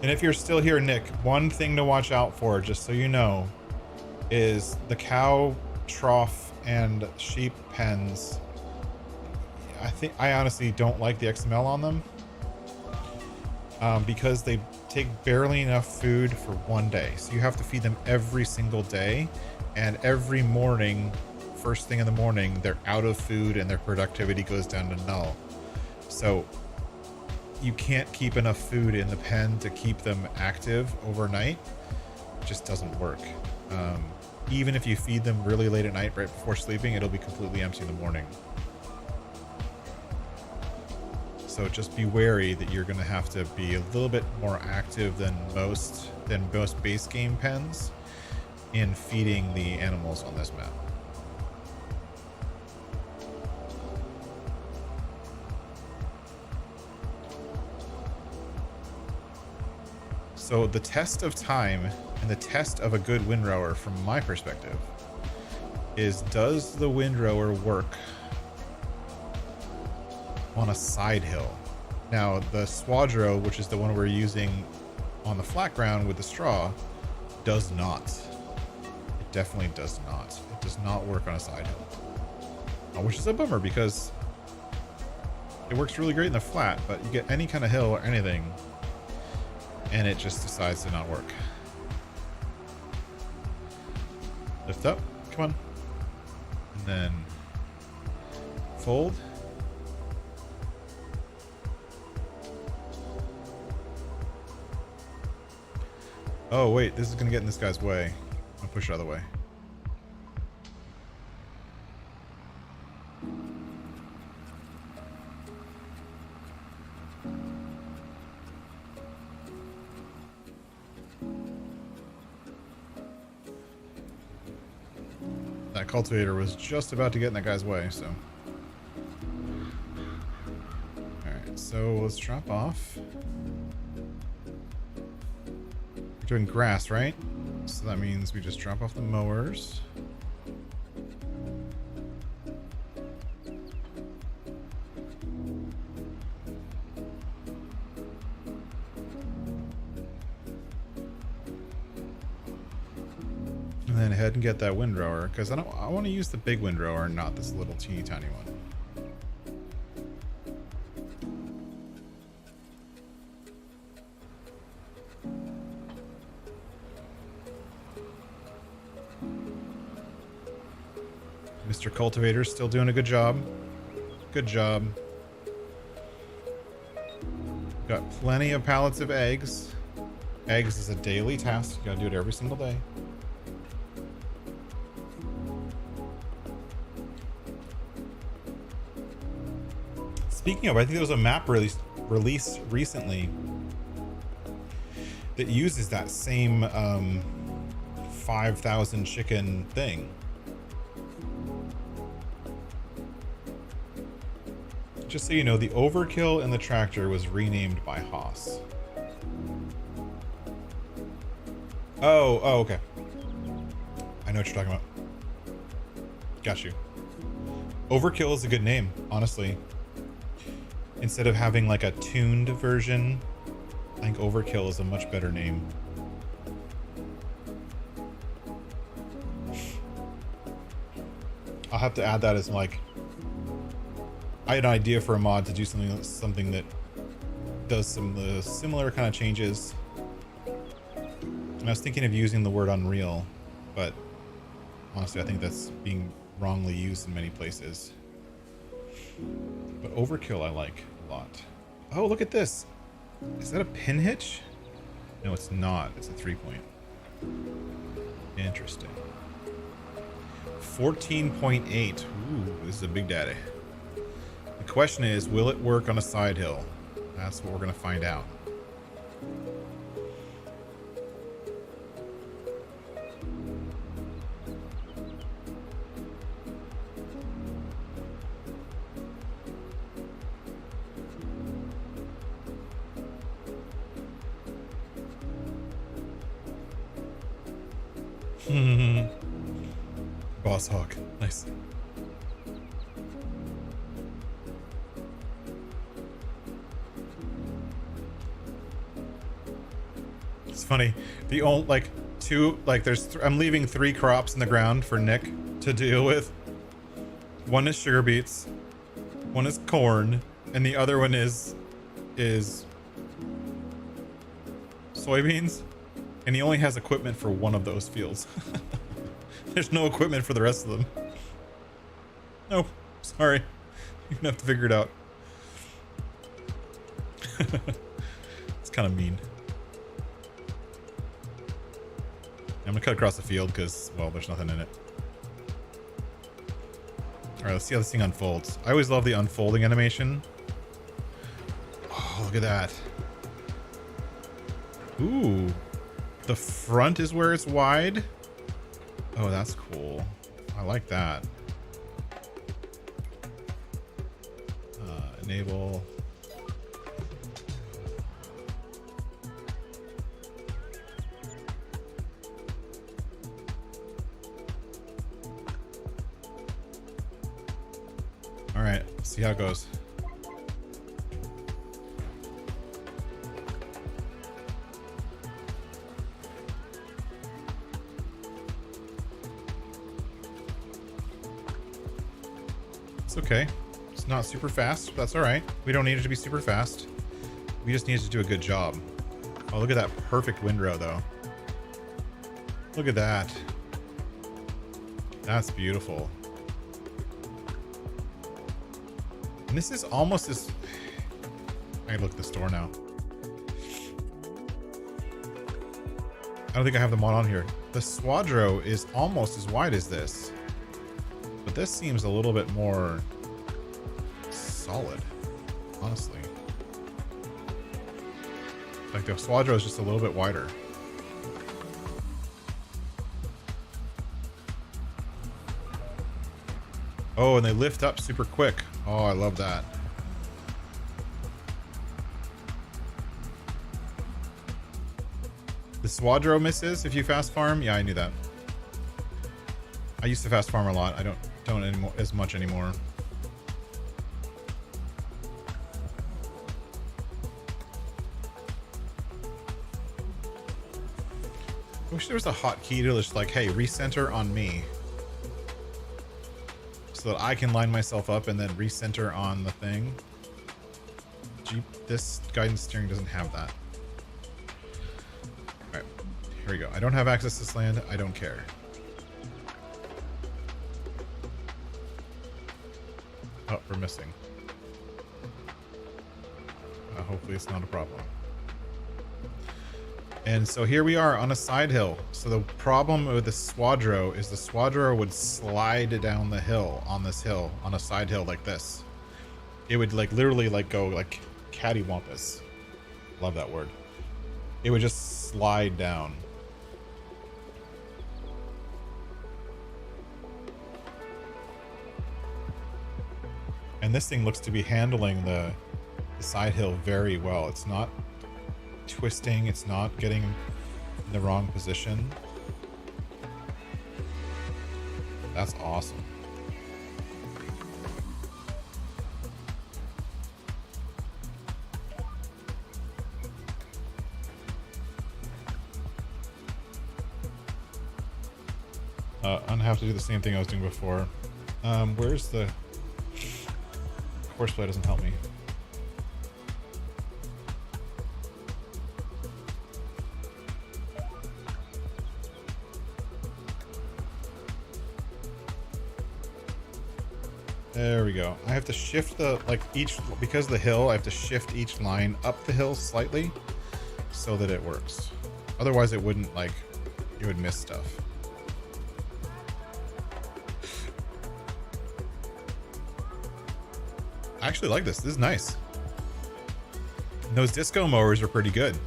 And if you're still here, Nick, one thing to watch out for, just so you know, is the cow trough and sheep pens. I honestly don't like the XML on them because they take barely enough food for one day. So you have to feed them every single day, and every morning, first thing in the morning, they're out of food and their productivity goes down to null. So you can't keep enough food in the pen to keep them active overnight. It just doesn't work. Even if you feed them really late at night right before sleeping, it'll be completely empty in the morning. So just be wary that you're going to have to be a little bit more active than most base game pens in feeding the animals on this map. So the test of time and the test of a good windrower from my perspective is, does the windrower work on a side hill? Now the Swadro, which is the one we're using on the flat ground with the straw, does not. It definitely does not. It does not work on a side hill, which is a bummer because it works really great in the flat, but you get any kind of hill or anything and it just decides to not work. Lift up, come on. And then fold. Oh wait, this is gonna get in this guy's way. I'll push it out of the way. That cultivator was just about to get in that guy's way, so. Alright, so let's drop off. We're doing grass, right? So that means we just drop off the mowers. And then ahead and get that windrower, because I want to use the big windrower, not this little teeny tiny one. Mr. Cultivator's still doing a good job. Good job. Got plenty of pallets of eggs. Eggs is a daily task. You gotta do it every single day. Speaking of, I think there was a map released recently that uses that same 5,000 chicken thing. Just so you know, the Overkill in the tractor was renamed by Haas. Oh, okay. I know what you're talking about. Got you. Overkill is a good name, honestly. Instead of having like a tuned version, I think Overkill is a much better name. I'll have to add that as like, I had an idea for a mod to do something that does some of the similar kind of changes. And I was thinking of using the word Unreal, but honestly, I think that's being wrongly used in many places. But Overkill I like a lot. Oh, look at this. Is that a pin hitch? No, it's not. It's a 3-point. Interesting. 14.8. Ooh, this is a big daddy. The question is, will it work on a side hill? That's what we're going to find out. Boss hog. Nice. It's funny. The only like two like there's I'm leaving 3 crops in the ground for Nick to deal with. One is sugar beets, one is corn, and the other one is soybeans. And he only has equipment for one of those fields. There's no equipment for the rest of them. Nope. Sorry. You're gonna have to figure it out. It's kind of mean. I'm gonna cut across the field because, well, there's nothing in it. Alright, let's see how this thing unfolds. I always love the unfolding animation. Oh, look at that. Ooh. The front is where it's wide. Oh, that's cool. I like that. Enable. All right, see how it goes. It's okay. It's not super fast, but that's all right. We don't need it to be super fast. We just need it to do a good job. Oh, look at that perfect windrow, though. Look at that. That's beautiful. And this is almost as... I can look at the store now. I don't think I have the mod on here. The Swadro is almost as wide as this. But this seems a little bit more solid, honestly. Like the Swadro is just a little bit wider. Oh, and they lift up super quick. Oh, I love that. The Swadro misses if you fast farm. Yeah, I knew that. I used to fast farm a lot. I don't anymore as much anymore. I wish there was a hotkey to just like, hey, recenter on me. So that I can line myself up and then recenter on the thing. Jeep, this guidance steering doesn't have that. Alright, here we go. I don't have access to this land. I don't care. Oh, we're missing. Hopefully it's not a problem. And so here we are on a side hill. So the problem with the Swadro is the Swadro would slide down the hill on this hill, on a side hill like this. It would like literally like go like cattywampus. Love that word. It would just slide down. And this thing looks to be handling the side hill very well. It's not twisting, it's not getting in the wrong position. That's awesome. I'm gonna have to do the same thing I was doing before. Where's the horseplay? Doesn't help me. There we go. I have to shift the, like each, because of the hill, I have to shift each line up the hill slightly so that it works. Otherwise it wouldn't like You would miss stuff. I actually like this. This is nice. Those disco mowers are pretty good.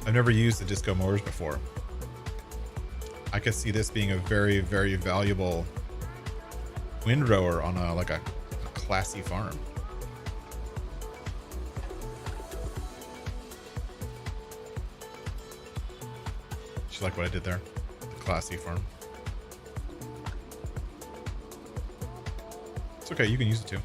I've never used the disco mowers before. I could see this being a very, very valuable windrower on a like a classy farm. Just like what I did there. The classy farm. It's okay, you can use it too.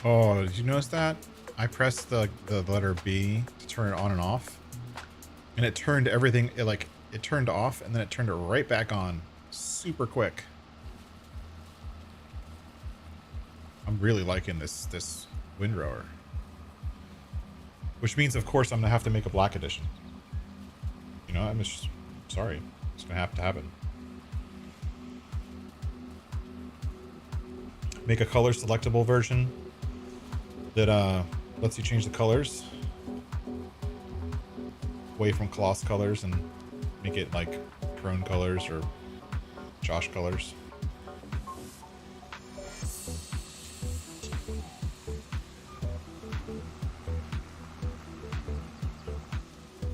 Oh, did you notice that? I pressed the letter B to turn it on and off, and it turned everything, it turned off and then it turned it right back on super quick. I'm really liking this windrower, which means of course I'm gonna have to make a black edition. You know, I'm just sorry, it's gonna have to happen. Make a color selectable version that lets you change the colors away from Colossus colors and make it like Prone colors or Josh colors.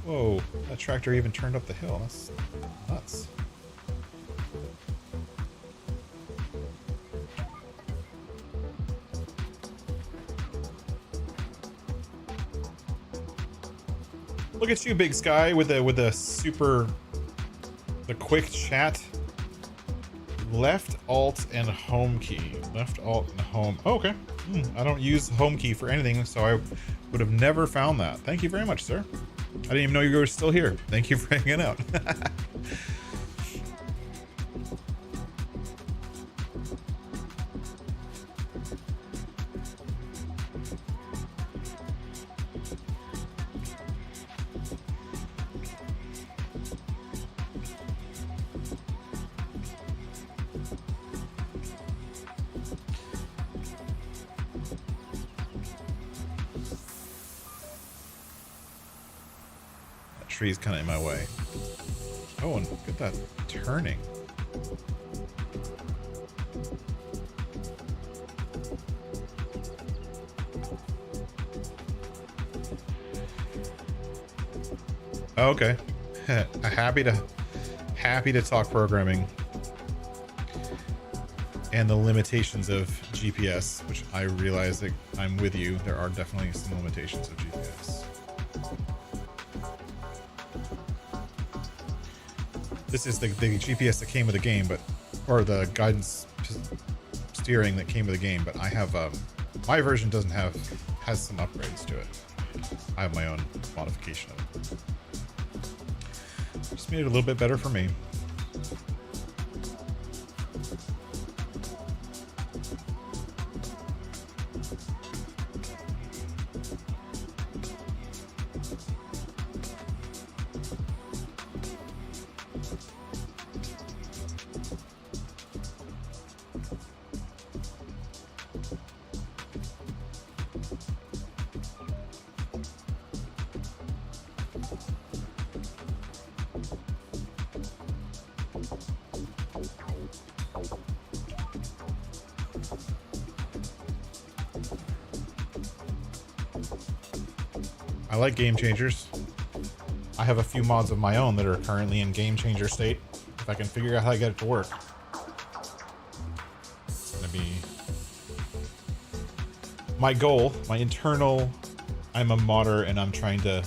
Whoa, that tractor even turned up the hill. That's nuts. Look at you, Big Sky, with the quick chat. Left Alt and Home key. Left Alt and Home. Oh, okay. I don't use Home key for anything, so I would have never found that. Thank you very much, sir. I didn't even know you were still here. Thank you for hanging out. Tree's kind of in my way. Oh, and look at that turning. Okay. happy to talk programming and the limitations of GPS, which I realize that I'm with you. There are definitely some limitations of GPS. This is the GPS that came with the game, or the guidance steering that came with the game, but I have, my version has some upgrades to it. I have my own modification of it. Just made it a little bit better for me. I like game changers. I have a few mods of my own that are currently in game changer state. If I can figure out how to get it to work, it's gonna be my goal, my internal, I'm a modder and I'm trying to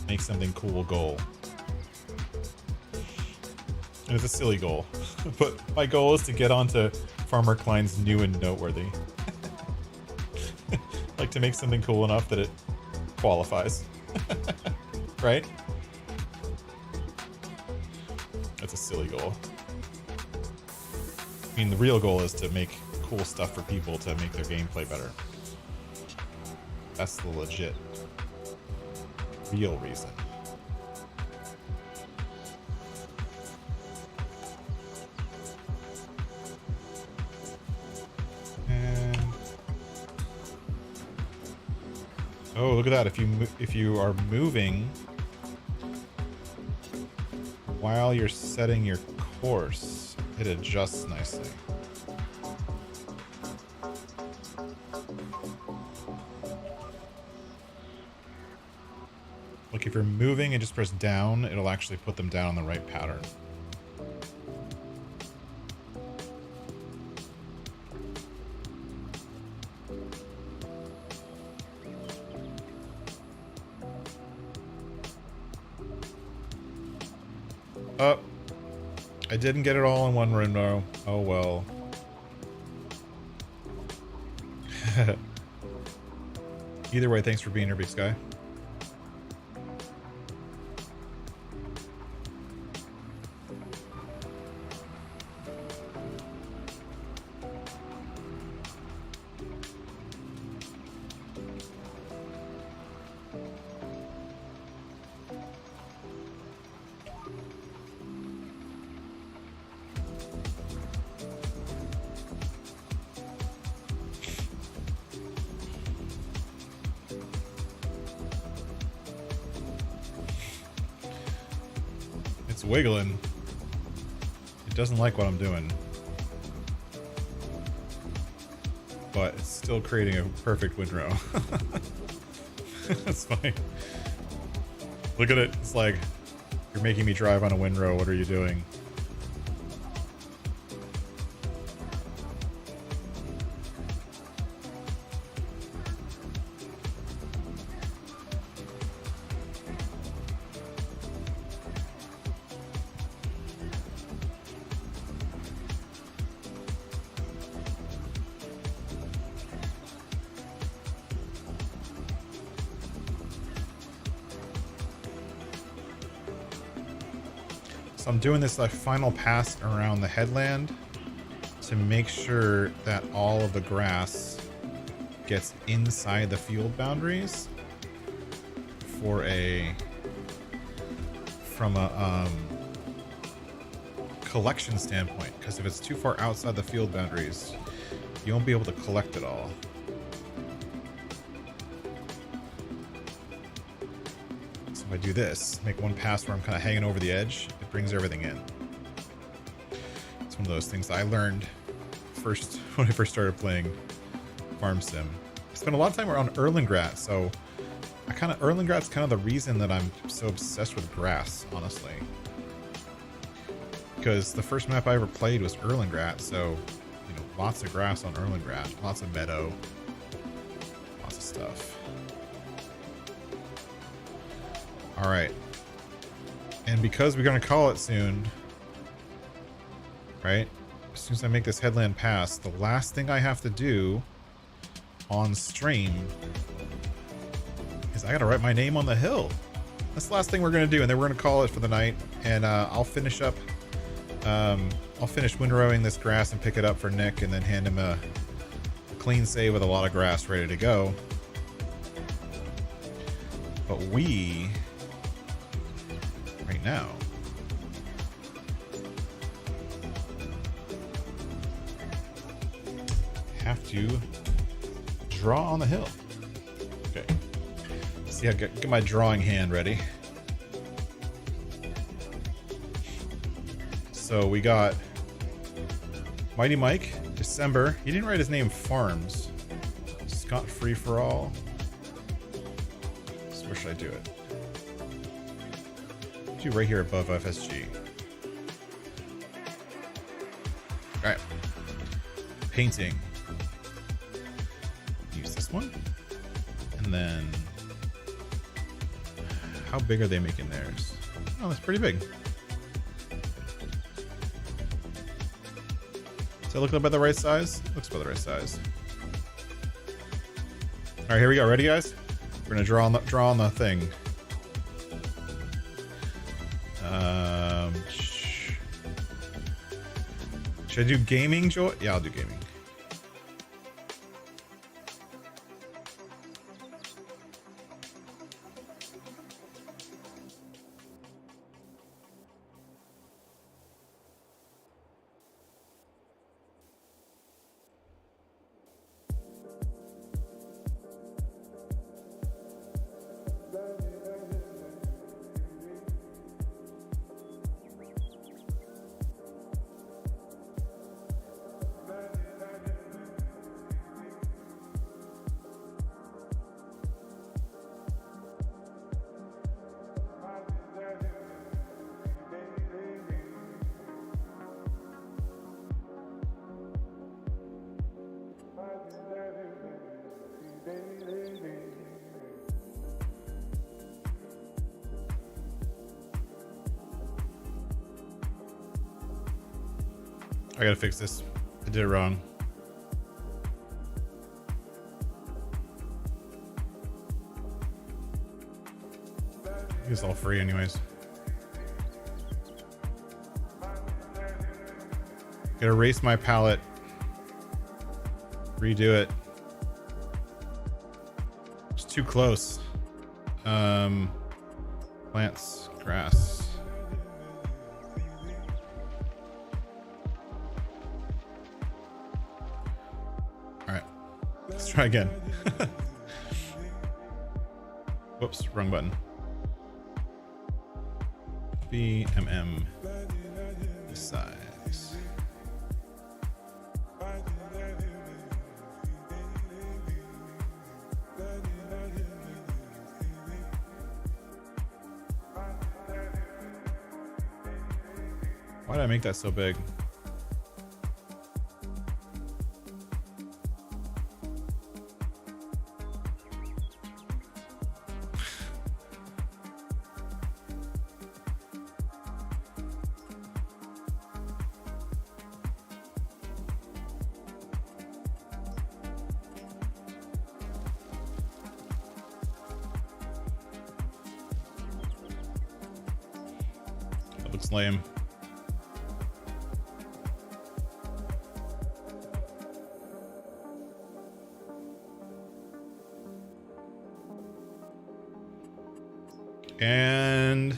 make something cool goal. And it's a silly goal, but my goal is to get onto Farmer Klein's new and noteworthy. Like to make something cool enough that it qualifies. Right? That's a silly goal. I mean, the real goal is to make cool stuff for people to make their gameplay better. That's the legit, real reason. Oh, look at that. If you are moving while you're setting your course, it adjusts nicely. Like if you're moving and just press down, it'll actually put them down on the right pattern. Oh, I didn't get it all in one window. Oh well. Either way, thanks for being here, Big Sky. It's wiggling. It doesn't like what I'm doing. But it's still creating a perfect windrow. That's fine. Look at it. It's like, you're making me drive on a windrow. What are you doing? So I'm doing this like final pass around the headland to make sure that all of the grass gets inside the field boundaries from a collection standpoint, because if it's too far outside the field boundaries, you won't be able to collect it all. So if I do this, make one pass where I'm kind of hanging over the edge, it brings everything in. It's one of those things that I learned when I first started playing Farm Sim. I spent a lot of time around Erlengrat, so Erlengrat's kind of the reason that I'm so obsessed with grass, honestly. Because the first map I ever played was Erlengrat, so, you know, lots of grass on Erlengrat, lots of meadow, lots of stuff. Alright. And because we're going to call it soon, right? As soon as I make this headland pass, the last thing I have to do on stream is I got to write my name on the hill. That's the last thing we're going to do, and then we're going to call it for the night, and I'll finish up. I'll finish windrowing this grass and pick it up for Nick, and then hand him a clean save with a lot of grass ready to go. But we, right now, have to draw on the hill. Okay. See, I get my drawing hand ready. So we got Mighty Mike, December. He didn't write his name Farms. Scott Free for All. So where should I do it? Do right here above FSG. Alright. Painting. Use this one. And then how big are they making theirs? Oh, that's pretty big. Does that look about the right size? Looks about the right size. All right, here we go. Ready, guys? We're gonna draw on the thing. Should I do gaming, Joy? Yeah, I'll do gaming. I gotta fix this. I did it wrong. It's all free anyways. Gotta erase my palette. Redo it. It's too close. Plants, grass. All right, let's try again. Whoops, wrong button. BMM size. Why did I make that so big? That looks lame. And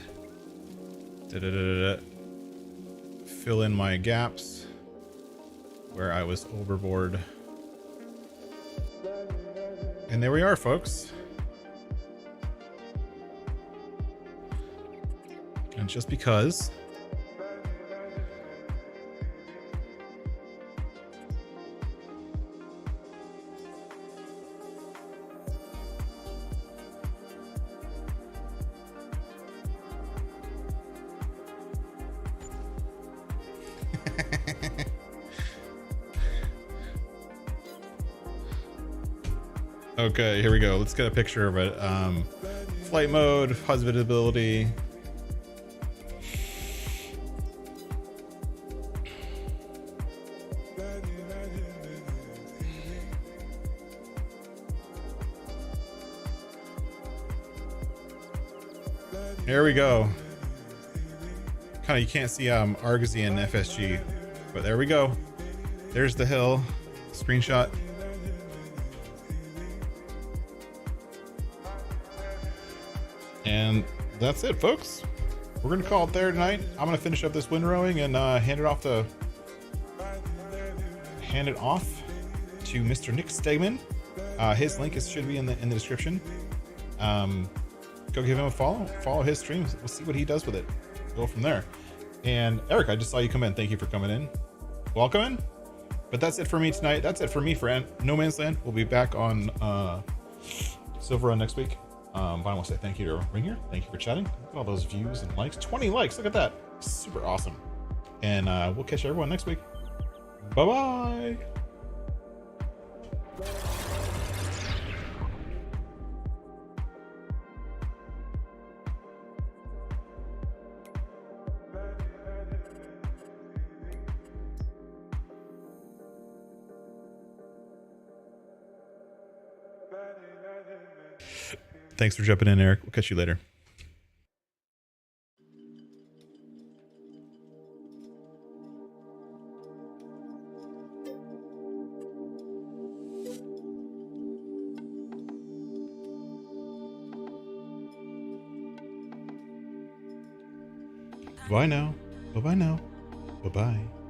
fill in my gaps where I was overboard. And there we are, folks. And just because okay, here we go. Let's get a picture of it. Flight mode, positive visibility. There we go. Kind of, you can't see Argosy and FSG, but there we go. There's the hill. Screenshot. And that's it, folks. We're gonna call it there tonight. I'm gonna finish up this windrowing and hand it off to Mr. Nick Stegman. His link should be in the description. Go give him a follow. Follow his streams. We'll see what he does with it. Go from there. And Eric, I just saw you come in. Thank you for coming in. Welcome in. But that's it for me tonight. That's it for me for No Man's Land. We'll be back on Silver Run next week. But I want to say thank you to Ringer. Thank you for chatting. Look at all those views and likes. 20 likes. Look at that. Super awesome. And we'll catch everyone next week. Bye-bye. Thanks for jumping in, Eric. We'll catch you later. Bye now. Bye-bye now. Bye-bye.